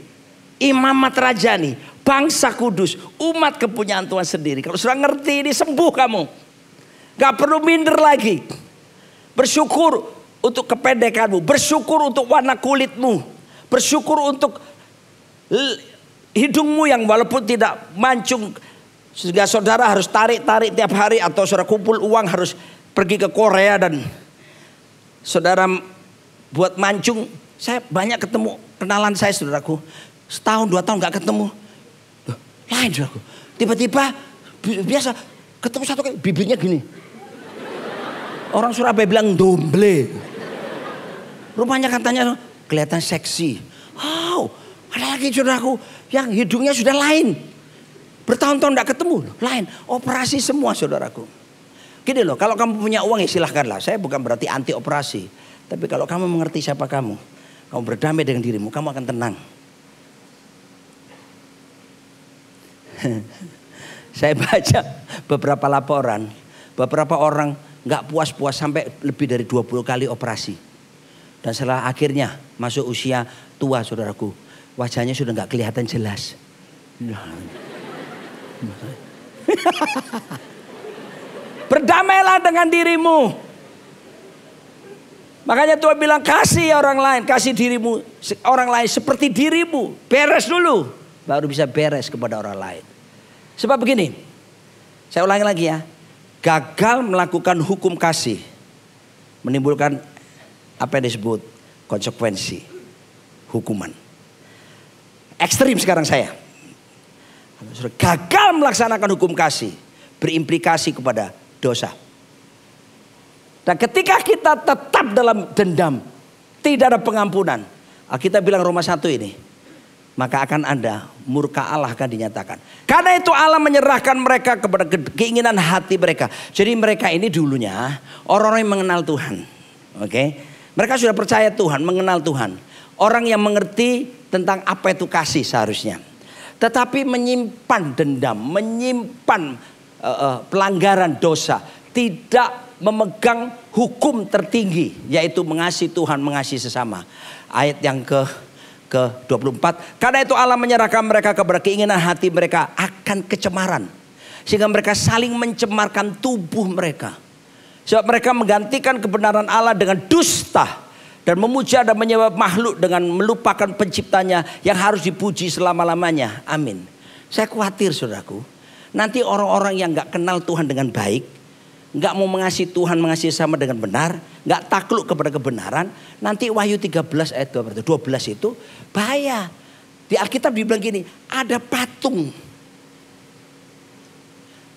imamat rajani, bangsa kudus, umat kepunyaan Tuhan sendiri. Kalau sudah ngerti ini, sembuh kamu. Gak perlu minder lagi. Bersyukur untuk kependekanmu, bersyukur untuk warna kulitmu, bersyukur untuk hidungmu yang walaupun tidak mancung, sehingga saudara harus tarik-tarik tiap hari, atau saudara kumpul uang harus pergi ke Korea dan saudara buat mancung. Saya banyak ketemu kenalan saya, saudaraku, setahun 2 tahun gak ketemu. Lain, saudaraku, tiba-tiba biasa ketemu satu kali bibirnya gini. Orang Surabaya bilang domble. Rumahnya katanya kelihatan seksi. Oh, ada lagi saudaraku yang hidungnya sudah lain. Bertahun-tahun gak ketemu, lain. Operasi semua, saudaraku. Gini loh, kalau kamu punya uang ya silahkanlah. Saya bukan berarti anti operasi. Tapi kalau kamu mengerti siapa kamu berdamai dengan dirimu, kamu akan tenang. Saya baca beberapa laporan, beberapa orang gak puas-puas sampai lebih dari 20 kali operasi. Dan setelah akhirnya masuk usia tua, saudaraku, wajahnya sudah gak kelihatan jelas. Berdamailah dengan dirimu. Makanya Tuhan bilang, kasih orang lain, kasih dirimu orang lain seperti dirimu. Beres dulu, baru bisa beres kepada orang lain. Sebab begini, saya ulangi lagi ya. Gagal melakukan hukum kasih menimbulkan apa yang disebut konsekuensi, hukuman. Ekstrim sekarang saya. Gagal melaksanakan hukum kasih berimplikasi kepada dosa. Dan ketika kita tetap dalam dendam, tidak ada pengampunan, Alkitab bilang Roma 1 ini, maka akan ada murka Allah akan dinyatakan. Karena itu Allah menyerahkan mereka kepada keinginan hati mereka. Jadi mereka ini dulunya orang-orang yang mengenal Tuhan. Oke? Mereka sudah percaya Tuhan, mengenal Tuhan. Orang yang mengerti tentang apa itu kasih seharusnya. Tetapi menyimpan dendam, menyimpan pelanggaran dosa, tidak memegang hukum tertinggi, yaitu mengasihi Tuhan, mengasihi sesama. Ayat yang ke-24. Karena itu Allah menyerahkan mereka kepada keinginan hati mereka akan kecemaran, sehingga mereka saling mencemarkan tubuh mereka. Sebab mereka menggantikan kebenaran Allah dengan dusta, dan memuja dan menyembah makhluk dengan melupakan penciptanya yang harus dipuji selama-lamanya. Amin. Saya khawatir, saudaraku, nanti orang-orang yang gak kenal Tuhan dengan baik, gak mau mengasihi Tuhan, mengasihi sama dengan benar, gak takluk kepada kebenaran, nanti Wahyu 13 ayat 12 itu bahaya. Di Alkitab dibilang gini, ada patung.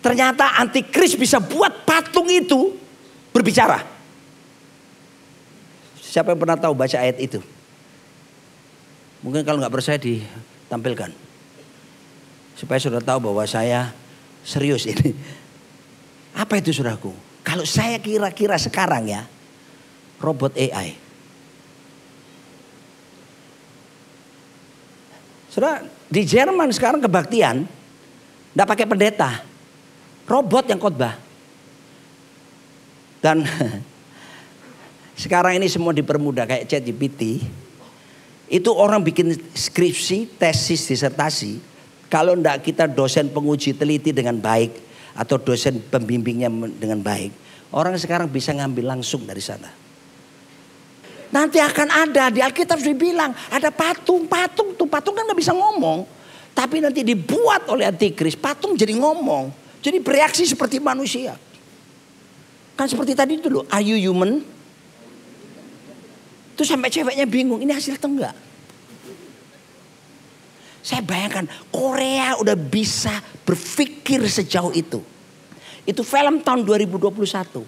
Ternyata antikris bisa buat patung itu berbicara. Siapa yang pernah tahu baca ayat itu? Mungkin kalau gak percaya ditampilkan, supaya saudara tahu bahwa saya serius ini. Apa itu, saudaraku? Kalau saya kira-kira sekarang ya, robot AI. Saudara, di Jerman sekarang kebaktian enggak pakai pendeta. Robot yang khotbah. Dan sekarang ini semua dipermudah kayak ChatGPT. Itu orang bikin skripsi, tesis, disertasi, Kalau enggak kita dosen penguji teliti dengan baik atau dosen pembimbingnya dengan baik, orang sekarang bisa ngambil langsung dari sana. Nanti akan ada di Alkitab sudah bilang ada patung kan nggak bisa ngomong, tapi nanti dibuat oleh antikris, patung jadi ngomong, jadi bereaksi seperti manusia. Kan seperti tadi dulu, are you human? Itu sampai ceweknya bingung, ini hasil atau enggak? Saya bayangkan Korea udah bisa berpikir sejauh itu. Itu film tahun 2021.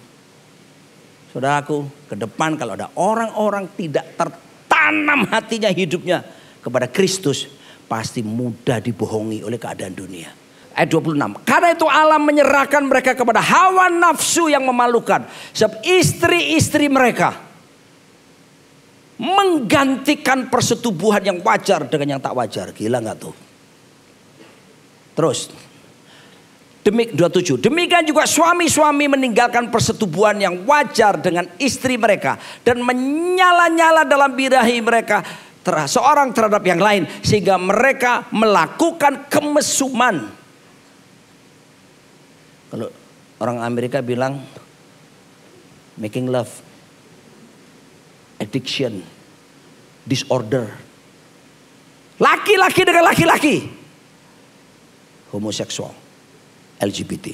Saudaraku, ke depan kalau ada orang-orang tidak tertanam hatinya hidupnya kepada Kristus, pasti mudah dibohongi oleh keadaan dunia. Ayat 26. Karena itu Allah menyerahkan mereka kepada hawa nafsu yang memalukan. Sebab istri-istri mereka menggantikan persetubuhan yang wajar dengan yang tak wajar. Gila gak tuh? Terus. 27. Demikian juga suami-suami meninggalkan persetubuhan yang wajar dengan istri mereka. Dan menyala-nyala dalam birahi mereka seorang terhadap yang lain. Sehingga mereka melakukan kemesuman. Kalau orang Amerika bilang making love, addiction, disorder. Laki-laki dengan laki-laki. Homoseksual. LGBT.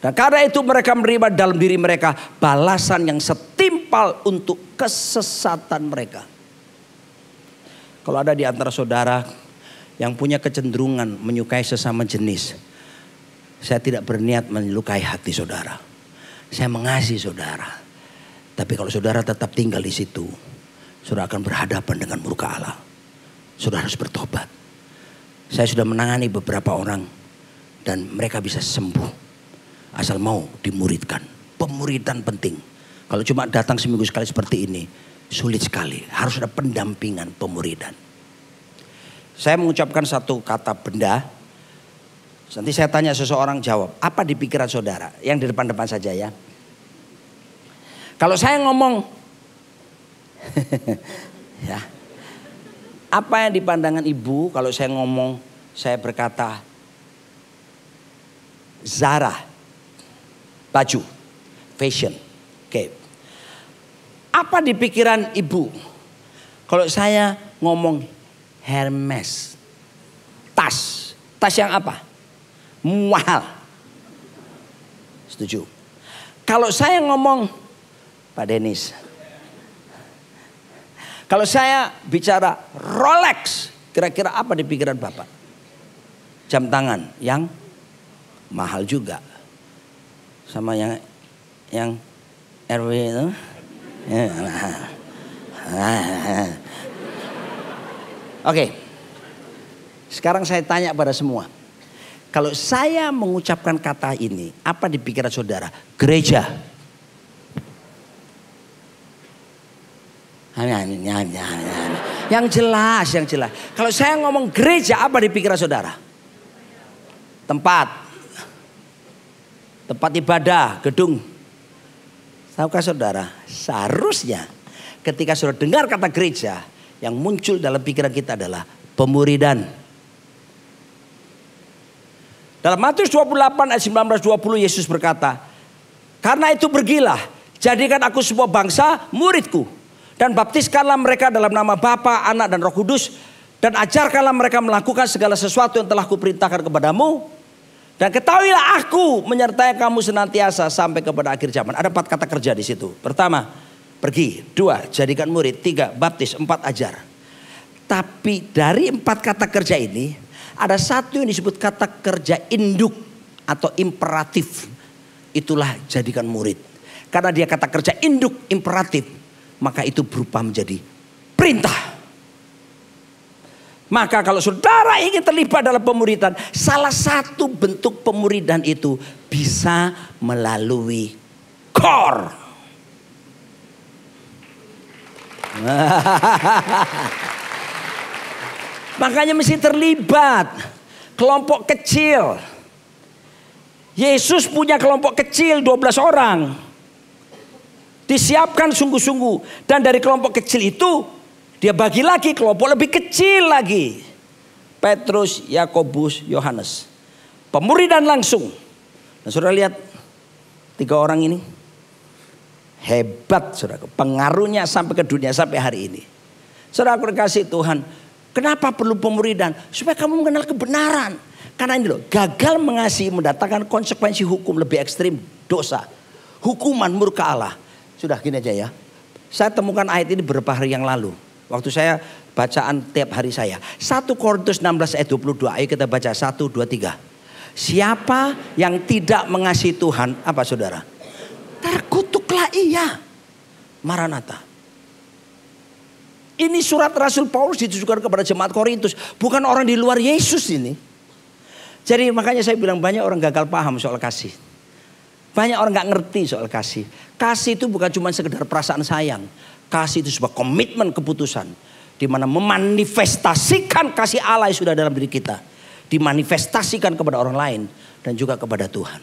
Dan karena itu mereka menerima dalam diri mereka balasan yang setimpal untuk kesesatan mereka. Kalau ada di antara saudara yang punya kecenderungan menyukai sesama jenis, saya tidak berniat melukai hati saudara. Saya mengasihi saudara. Tapi kalau saudara tetap tinggal di situ, saudara akan berhadapan dengan murka Allah. Saudara harus bertobat. Saya sudah menangani beberapa orang dan mereka bisa sembuh asal mau dimuridkan. Pemuridan penting. Kalau cuma datang seminggu sekali seperti ini sulit sekali. Harus ada pendampingan pemuridan. Saya mengucapkan satu kata benda. Nanti saya tanya seseorang jawab. Apa di pikiran saudara? Yang di depan-depan saja ya. Kalau saya ngomong ya, apa yang di pandangan ibu kalau saya ngomong, saya berkata Zara, baju, fashion, oke. Apa di pikiran ibu kalau saya ngomong Hermes, tas yang apa? Mahal. Setuju. Kalau saya ngomong Pak Denis, kalau saya bicara Rolex, kira-kira apa di pikiran Bapak? Jam tangan yang mahal juga. Sama yang RW itu. Oke. Sekarang saya tanya pada semua. Kalau saya mengucapkan kata ini, apa di pikiran saudara? Gereja. Yang jelas. Kalau saya ngomong gereja, apa di pikiran saudara? Tempat ibadah, gedung. Tahukah saudara, seharusnya ketika saudara dengar kata gereja, yang muncul dalam pikiran kita adalah pemuridan. Dalam Matius 28 ayat 19-20 Yesus berkata, karena itu pergilah, jadikan aku semua bangsa muridku. Dan baptiskanlah mereka dalam nama Bapa, Anak dan Roh Kudus. Dan ajarkanlah mereka melakukan segala sesuatu yang telah kuperintahkan kepadamu. Dan ketahuilah aku menyertai kamu senantiasa sampai kepada akhir zaman. Ada 4 kata kerja di situ. Pertama, pergi. 2, jadikan murid. 3, baptis. 4, ajar. Tapi dari 4 kata kerja ini, ada satu yang disebut kata kerja induk atau imperatif. Itulah jadikan murid. Karena dia kata kerja induk, imperatif, maka itu berubah menjadi perintah. Maka kalau saudara ingin terlibat dalam pemuridan, salah satu bentuk pemuridan itu bisa melalui core. Makanya mesti terlibat kelompok kecil. Yesus punya kelompok kecil 12 orang. Disiapkan sungguh-sungguh. Dan dari kelompok kecil itu dia bagi lagi kelompok lebih kecil lagi. Petrus, Yakobus, Yohanes. Pemuridan langsung. Nah, saudara lihat 3 orang ini. Hebat saudara. Pengaruhnya sampai ke dunia sampai hari ini. Saudara aku dikasih Tuhan. Kenapa perlu pemuridan? Supaya kamu mengenal kebenaran. Karena ini loh, gagal mengasihi mendatangkan konsekuensi hukum lebih ekstrim, dosa. Hukuman murka Allah. Sudah gini aja ya. Saya temukan ayat ini beberapa hari yang lalu. Waktu saya bacaan tiap hari saya. 1 Korintus 16 ayat 22. Ayo kita baca 1, 2, 3. Siapa yang tidak mengasihi Tuhan, apa saudara? Terkutuklah ia. Maranatha. Ini surat Rasul Paulus ditujukan kepada jemaat Korintus. Bukan orang di luar Yesus ini. Jadi makanya saya bilang banyak orang gagal paham soal kasih. Banyak orang gak ngerti soal kasih. Kasih itu bukan cuma sekedar perasaan sayang. Kasih itu sebuah komitmen keputusan. Di mana memanifestasikan kasih Allah yang sudah dalam diri kita. Dimanifestasikan kepada orang lain. Dan juga kepada Tuhan.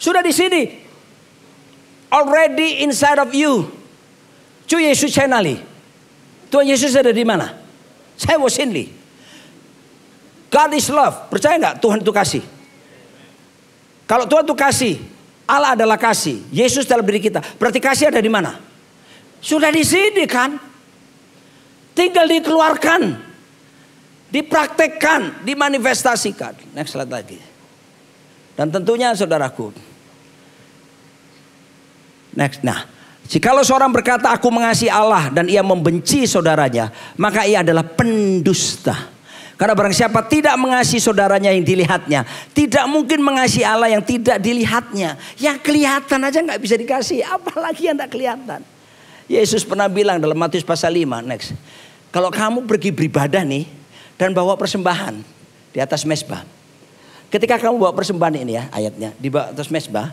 Sudah di sini. Already inside of you. Cu Yesus Cenali. Tuhan Yesus ada di mana? Saya Wosinli. God is love. Percaya nggak Tuhan itu kasih? Kalau Tuhan itu kasih, Allah adalah kasih. Yesus dalam diri kita. Berarti kasih ada di mana? Sudah di sini kan? Tinggal dikeluarkan, dipraktekkan, dimanifestasikan. Next slide lagi. Dan tentunya saudaraku. Next, nah. Jikalau seorang berkata aku mengasihi Allah dan ia membenci saudaranya, maka ia adalah pendusta. Karena barang siapa tidak mengasihi saudaranya yang dilihatnya, tidak mungkin mengasihi Allah yang tidak dilihatnya. Yang kelihatan aja gak bisa dikasih, apalagi yang tak kelihatan. Yesus pernah bilang dalam Matius pasal 5, next. Kalau kamu pergi beribadah nih dan bawa persembahan di atas mezbah. Ketika kamu bawa persembahan ini ya ayatnya, di atas mezbah.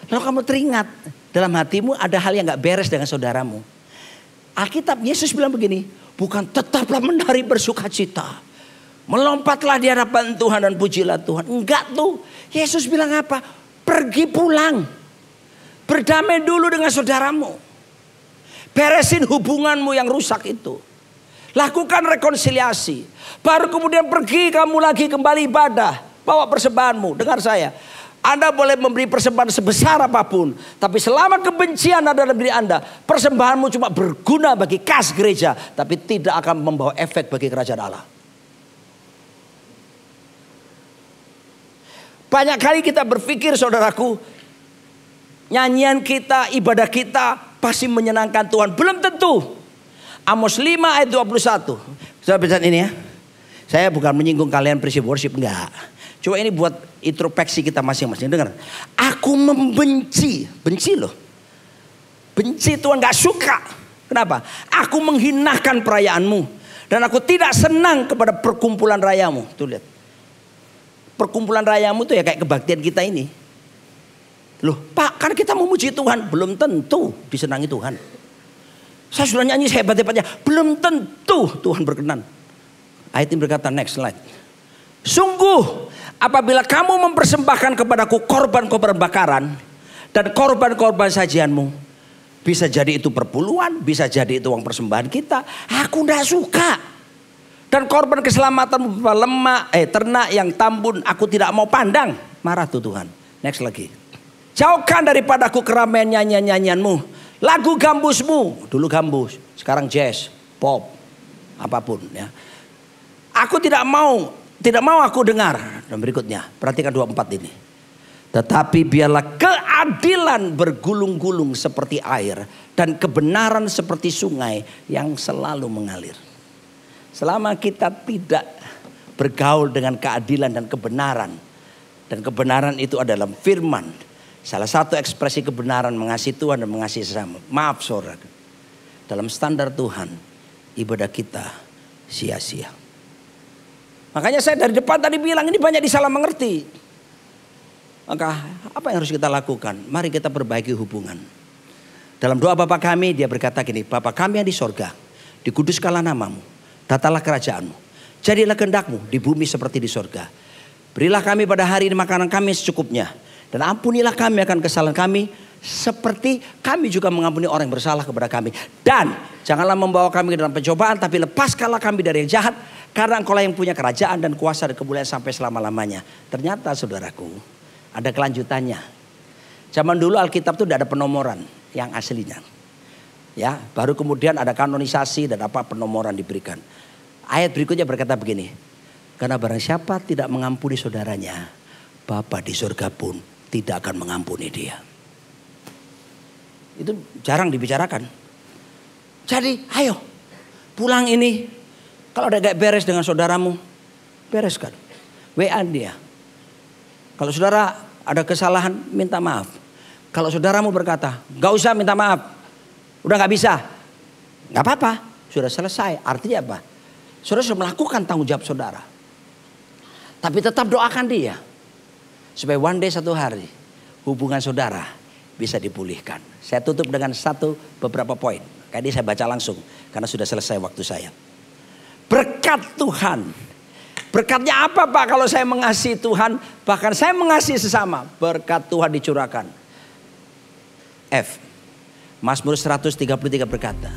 Lalu kamu teringat dalam hatimu ada hal yang gak beres dengan saudaramu. Alkitab Yesus bilang begini, bukan tetaplah menari bersukacita. Melompatlah di hadapan Tuhan dan pujilah Tuhan. Enggak tuh. Yesus bilang apa? Pergi pulang. Berdamai dulu dengan saudaramu. Beresin hubunganmu yang rusak itu. Lakukan rekonsiliasi. Baru kemudian pergi kamu lagi kembali ibadah. Bawa persembahanmu. Dengar saya. Anda boleh memberi persembahan sebesar apapun. Tapi selama kebencian ada dalam diri Anda. Persembahanmu cuma berguna bagi kas gereja. Tapi tidak akan membawa efek bagi kerajaan Allah. Banyak kali kita berpikir saudaraku. Nyanyian kita, ibadah kita pasti menyenangkan Tuhan. Belum tentu. Amos 5 ayat 21. Saya baca ini ya. Saya bukan menyinggung kalian prinsip worship. Enggak. Coba ini buat introspeksi kita masing-masing. Dengar. Aku membenci. Benci loh. Benci Tuhan gak suka. Kenapa? Aku menghinakan perayaanmu. Dan aku tidak senang kepada perkumpulan rayamu. Tuh lihat. Perkumpulan rayamu tuh ya kayak kebaktian kita ini. Loh Pak kan kita memuji Tuhan. Belum tentu disenangi Tuhan. Saya sudah nyanyi sehebat-hebatnya. Belum tentu Tuhan berkenan. Ayat ini berkata next slide. Sungguh apabila kamu mempersembahkan kepadaku korban-korban bakaran dan korban-korban sajianmu, bisa jadi itu perpuluhan, bisa jadi itu uang persembahan kita, aku tidak suka. Dan korban keselamatan lemak, ternak yang tambun, aku tidak mau pandang. Marah tuh Tuhan. Next lagi. Jauhkan daripadaku keramaian nyanyian-nyanyianmu, lagu gambusmu, dulu gambus, sekarang jazz, pop, apapun ya. Aku tidak mau aku dengar. Dan berikutnya, perhatikan 24 ini. Tetapi biarlah keadilan bergulung-gulung seperti air. Dan kebenaran seperti sungai yang selalu mengalir. Selama kita tidak bergaul dengan keadilan dan kebenaran. Dan kebenaran itu adalah firman. Salah satu ekspresi kebenaran mengasihi Tuhan dan mengasihi sesama. Maaf saudara. Dalam standar Tuhan, ibadah kita sia-sia. Makanya saya dari depan tadi bilang ini banyak disalah mengerti. Maka apa yang harus kita lakukan? Mari kita perbaiki hubungan. Dalam doa Bapa kami dia berkata gini. Bapa kami yang di sorga. Dikuduskanlah namamu. Datanglah kerajaanmu. Jadilah kehendakmu di bumi seperti di sorga. Berilah kami pada hari ini makanan kami secukupnya. Dan ampunilah kami akan kesalahan kami. Seperti kami juga mengampuni orang yang bersalah kepada kami. Dan janganlah membawa kami ke dalam pencobaan. Tapi lepaskanlah kami dari yang jahat. Karena engkaulah yang punya kerajaan dan kuasa dan kemuliaan sampai selama-lamanya. Ternyata saudaraku, ada kelanjutannya. Zaman dulu Alkitab itu tidak ada penomoran yang aslinya. Ya, baru kemudian ada kanonisasi dan penomoran diberikan. Ayat berikutnya berkata begini. Karena barang siapa tidak mengampuni saudaranya, Bapa di surga pun tidak akan mengampuni dia. Itu jarang dibicarakan. Jadi ayo pulang ini. Kalau ada gak beres dengan saudaramu, bereskan. WA dia. Kalau saudara ada kesalahan, minta maaf. Kalau saudaramu berkata, gak usah minta maaf. Udah gak bisa. Gak apa-apa, sudah selesai. Artinya apa? Saudara sudah melakukan tanggung jawab saudara. Tapi tetap doakan dia. Supaya one day satu hari hubungan saudara bisa dipulihkan. Saya tutup dengan beberapa poin. Kali ini saya baca langsung karena sudah selesai waktu saya. Berkat Tuhan. Berkatnya apa Pak kalau saya mengasihi Tuhan? Bahkan saya mengasihi sesama. Berkat Tuhan dicurahkan. F. Mazmur 133 berkata.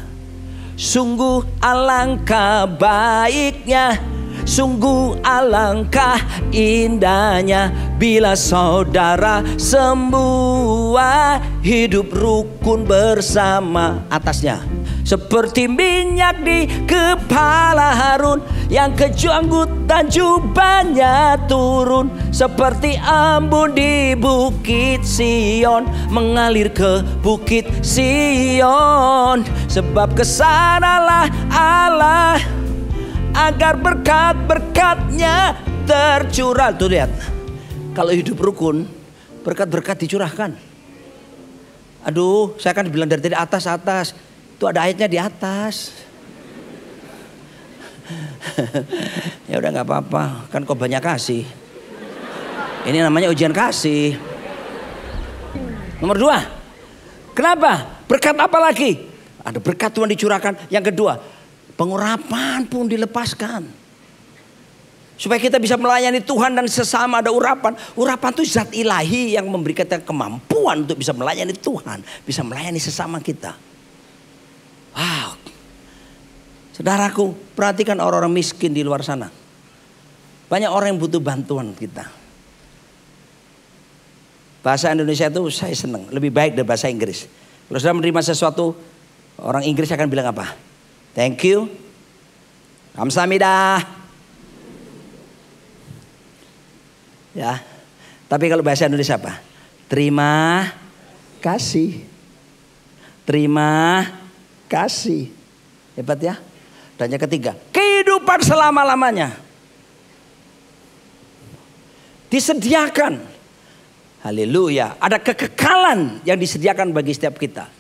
Sungguh alangkah baiknya. Sungguh alangkah indahnya bila saudara semua hidup rukun bersama. Atasnya seperti minyak di kepala Harun yang kejanggut dan jubahnya turun, seperti embun di bukit Sion mengalir ke bukit Sion. Sebab kesanalah Allah agar berkat-berkatnya tercurah. Tuh lihat, kalau hidup rukun berkat-berkat dicurahkan. Aduh, saya kan bilang dari tadi atas. Itu ada ayatnya di atas. Ya udah nggak apa-apa, kan kau banyak kasih. Ini namanya ujian kasih. Nomor 2, kenapa? Berkat apa lagi? Ada berkat Tuhan dicurahkan. Yang kedua, pengurapan pun dilepaskan. Supaya kita bisa melayani Tuhan dan sesama ada urapan. Urapan itu zat ilahi yang memberikan kita kemampuan untuk bisa melayani Tuhan. Bisa melayani sesama kita. Wow. Saudaraku, perhatikan orang-orang miskin di luar sana. Banyak orang yang butuh bantuan kita. Bahasa Indonesia itu saya senang. Lebih baik dari bahasa Inggris. Kalau sudah menerima sesuatu, orang Inggris akan bilang apa? Thank you. Kamsahamnida. Ya. Tapi kalau bahasa Indonesia apa? Terima kasih. Terima kasih. Hebat ya. Dan yang ketiga, kehidupan selama-lamanya disediakan. Haleluya. Ada kekekalan yang disediakan bagi setiap kita.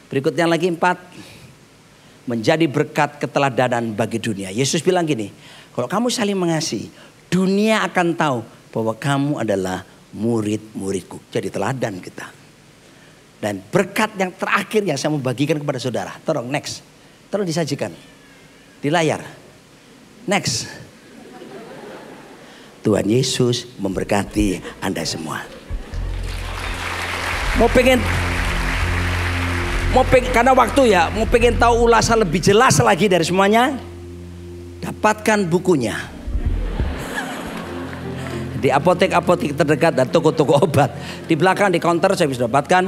Berikutnya lagi 4. Menjadi berkat keteladanan bagi dunia. Yesus bilang gini, kalau kamu saling mengasihi, dunia akan tahu bahwa kamu adalah murid-muridku. Jadi teladan kita. Dan berkat yang terakhir yang saya mau bagikan kepada saudara. Tolong next. Tolong disajikan. Di layar. Next. Tuhan Yesus memberkati Anda semua. Karena waktu ya, mau pengen tahu ulasan lebih jelas lagi dari semuanya, dapatkan bukunya di apotek-apotek terdekat dan toko-toko obat. Di belakang di counter saya bisa dapatkan,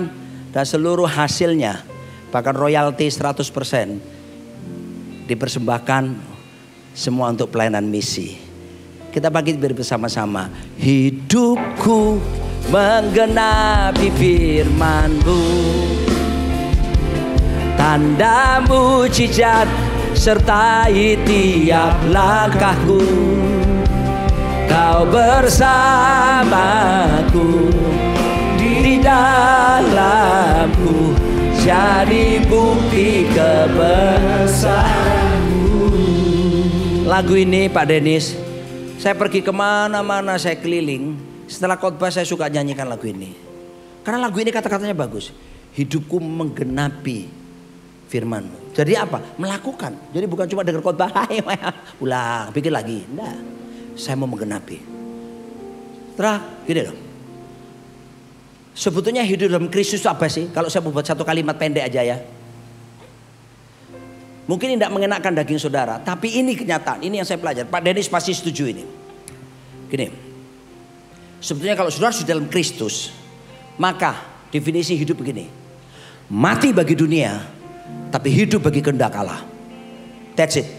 dan seluruh hasilnya bahkan royalti 100% dipersembahkan semua untuk pelayanan misi. Kita bagi bersama-sama. Hidupku menggenapi firman-Mu, tanda mujizat sertai tiap langkahku. Kau bersamaku di dalamku, jadi bukti kebesaran-Mu. Lagu ini Pak Denis, saya pergi kemana-mana, saya keliling. Setelah khotbah saya suka nyanyikan lagu ini. Karena lagu ini kata-katanya bagus. Hidupku menggenapi firman-Mu. Jadi apa? Melakukan. Jadi bukan cuma dengar khotbah, ulang, pikir lagi. Enggak. Saya mau menggenapi. Terus gini dong. Sebetulnya hidup dalam Kristus itu apa sih? Kalau saya membuat satu kalimat pendek aja ya. Mungkin tidak mengenakan daging saudara, tapi ini kenyataan, ini yang saya pelajari. Pak Dennis pasti setuju ini. Gini, sebetulnya kalau saudara sudah dalam Kristus, maka definisi hidup begini. Mati bagi dunia, tapi hidup bagi kehendak Allah. That's it.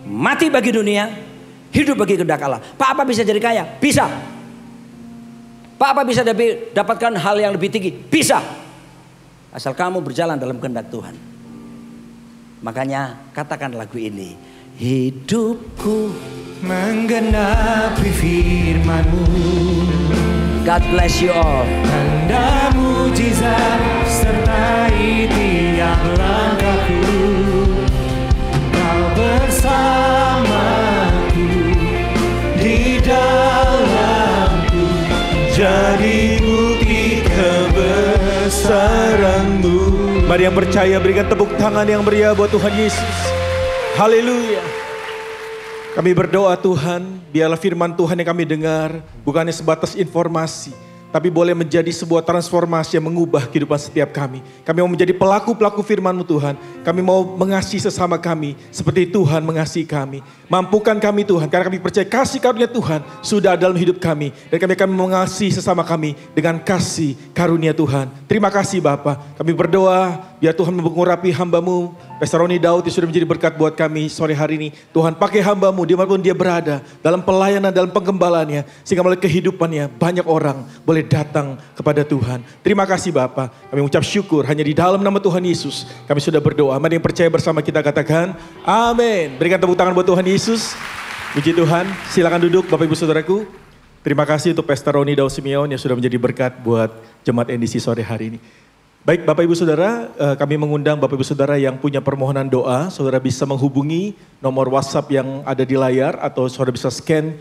Mati bagi dunia, hidup bagi kehendak Allah. Pak, apa bisa jadi kaya? Bisa. Pak, apa bisa dapatkan hal yang lebih tinggi? Bisa. Asal kamu berjalan dalam kehendak Tuhan. Makanya katakan lagu ini. Hidupku menggenapi firman-Mu. God bless you all. Tanda mujizat sertai tiap langkahku. Kau bersamaku di dalamku. Jadi bukti kebesaran-Mu. Mari yang percaya berikan tepuk tangan yang meriah buat Tuhan Yesus. Haleluya. Kami berdoa Tuhan, biarlah firman Tuhan yang kami dengar bukannya sebatas informasi, tapi boleh menjadi sebuah transformasi yang mengubah kehidupan setiap kami. Kami mau menjadi pelaku-pelaku firman-Mu Tuhan. Kami mau mengasihi sesama kami seperti Tuhan mengasihi kami. Mampukan kami Tuhan, karena kami percaya kasih karunia Tuhan sudah ada dalam hidup kami. Dan kami akan mengasihi sesama kami dengan kasih karunia Tuhan. Terima kasih Bapa. Kami berdoa biar Tuhan mengurapi hamba-Mu, Pastor Roni Daud yang sudah menjadi berkat buat kami sore hari ini. Tuhan pakai hamba-Mu dimanapun dia berada, dalam pelayanan, dalam penggembalaannya, sehingga melalui kehidupannya banyak orang boleh datang kepada Tuhan. Terima kasih Bapa. Kami mengucap syukur hanya di dalam nama Tuhan Yesus kami sudah berdoa. Mari yang percaya bersama kita katakan amin. Berikan tepuk tangan buat Tuhan Yesus. Puji Tuhan. Silakan duduk Bapak Ibu Saudaraku. Terima kasih untuk Pastor Roni Daud Simeon yang sudah menjadi berkat buat jemaat NDC sore hari ini. Baik Bapak Ibu Saudara, kami mengundang Bapak Ibu Saudara yang punya permohonan doa. Saudara bisa menghubungi nomor WhatsApp yang ada di layar, atau saudara bisa scan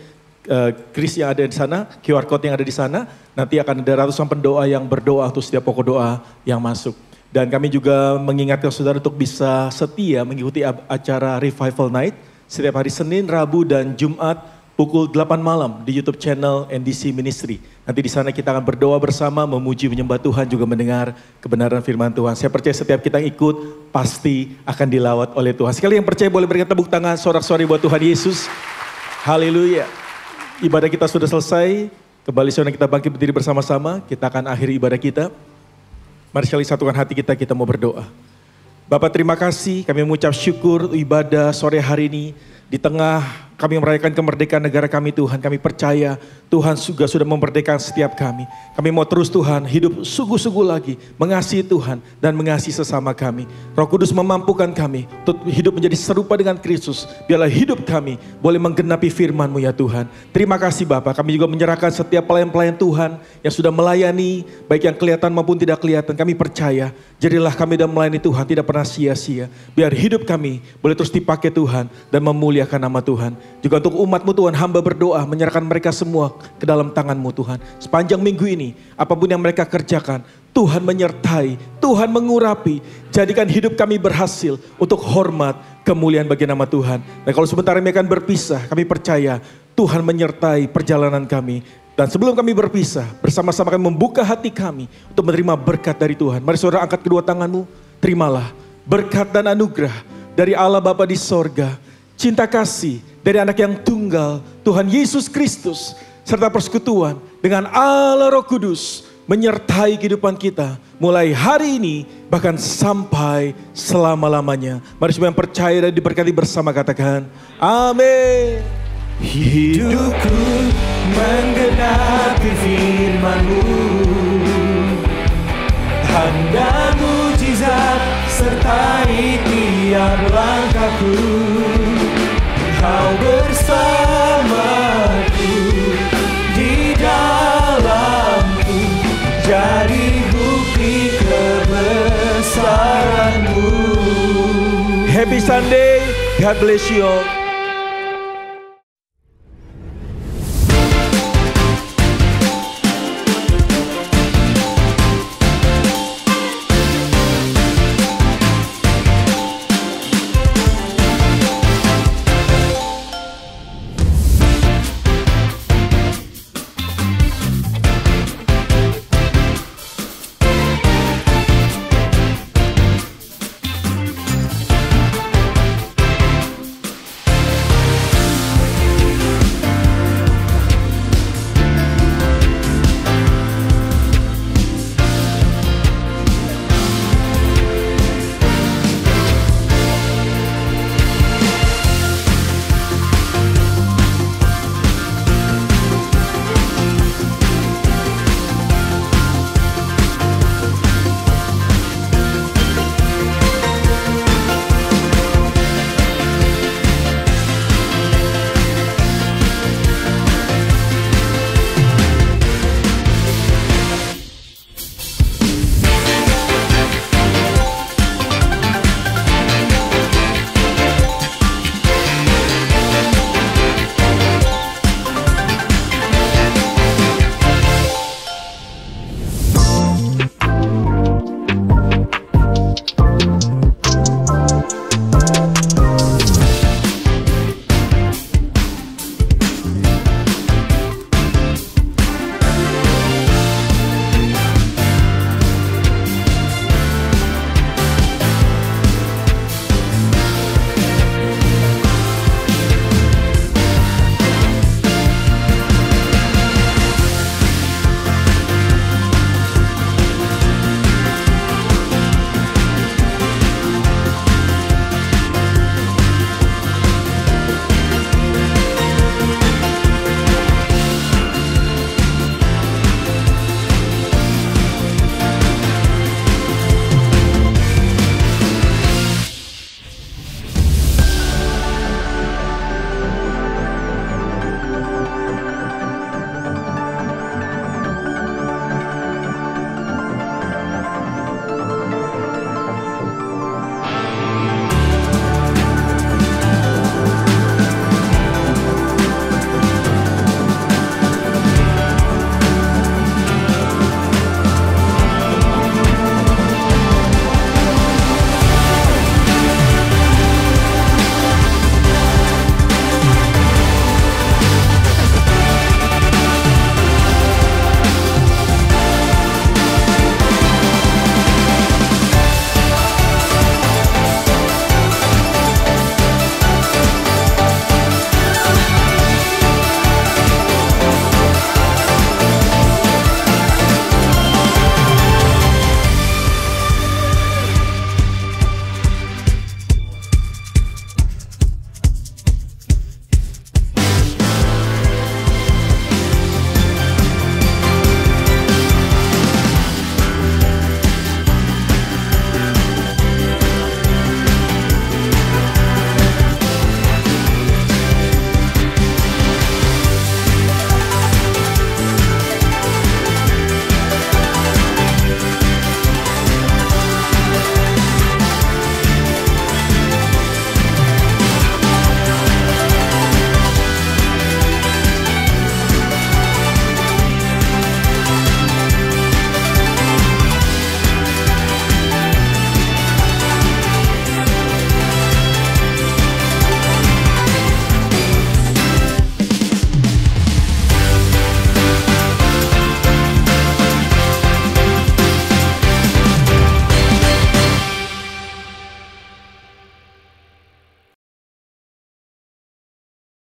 kris yang ada di sana, QR Code yang ada di sana. Nanti akan ada ratusan pendoa yang berdoa untuk setiap pokok doa yang masuk. Dan kami juga mengingatkan saudara untuk bisa setia mengikuti acara Revival Night setiap hari Senin, Rabu, dan Jumat pukul 8 malam di YouTube channel NDC Ministry. Nanti di sana kita akan berdoa bersama, memuji, menyembah Tuhan, juga mendengar kebenaran firman Tuhan. Saya percaya setiap kita yang ikut pasti akan dilawat oleh Tuhan. Sekali yang percaya boleh berikan tepuk tangan sorak-sorai buat Tuhan Yesus. Haleluya. Ibadah kita sudah selesai. Kembali saudara kita bangkit berdiri bersama-sama. Kita akan akhiri ibadah kita. Mari sekali satukan hati kita mau berdoa. Bapak terima kasih, kami mengucap syukur ibadah sore hari ini. Di tengah kami merayakan kemerdekaan negara kami Tuhan, kami percaya Tuhan juga sudah memerdekakan setiap kami. Kami mau terus Tuhan hidup sungguh-sungguh lagi mengasihi Tuhan dan mengasihi sesama kami. Roh Kudus memampukan kami untuk hidup menjadi serupa dengan Kristus. Biarlah hidup kami boleh menggenapi firman-Mu ya Tuhan. Terima kasih Bapak, kami juga menyerahkan setiap pelayan-pelayan Tuhan yang sudah melayani, baik yang kelihatan maupun tidak kelihatan. Kami percaya, jadilah kami dalam melayani Tuhan tidak pernah sia-sia. Biar hidup kami boleh terus dipakai Tuhan dan memuliakan nama Tuhan. Juga untuk umat-Mu Tuhan, hamba berdoa menyerahkan mereka semua ke dalam tangan-Mu Tuhan. Sepanjang minggu ini, apapun yang mereka kerjakan, Tuhan menyertai, Tuhan mengurapi. Jadikan hidup kami berhasil untuk hormat, kemuliaan bagi nama Tuhan. Dan kalau sebentar kami akan berpisah, kami percaya Tuhan menyertai perjalanan kami. Dan sebelum kami berpisah, bersama-sama kami membuka hati kami untuk menerima berkat dari Tuhan. Mari saudara angkat kedua tanganmu, terimalah berkat dan anugerah dari Allah Bapa di sorga, cinta kasih dari anak yang tunggal, Tuhan Yesus Kristus, serta persekutuan dengan Allah Roh Kudus menyertai kehidupan kita mulai hari ini bahkan sampai selama-lamanya. Mari semua yang percaya dan diberkati bersama katakan amin. Hidupku menggenapi firman-Mu, tanda mujizat sertai tiap langkahku. Kau bersamaku di dalamku, jadi bukti kebesaran-Mu. Happy Sunday, God bless you all.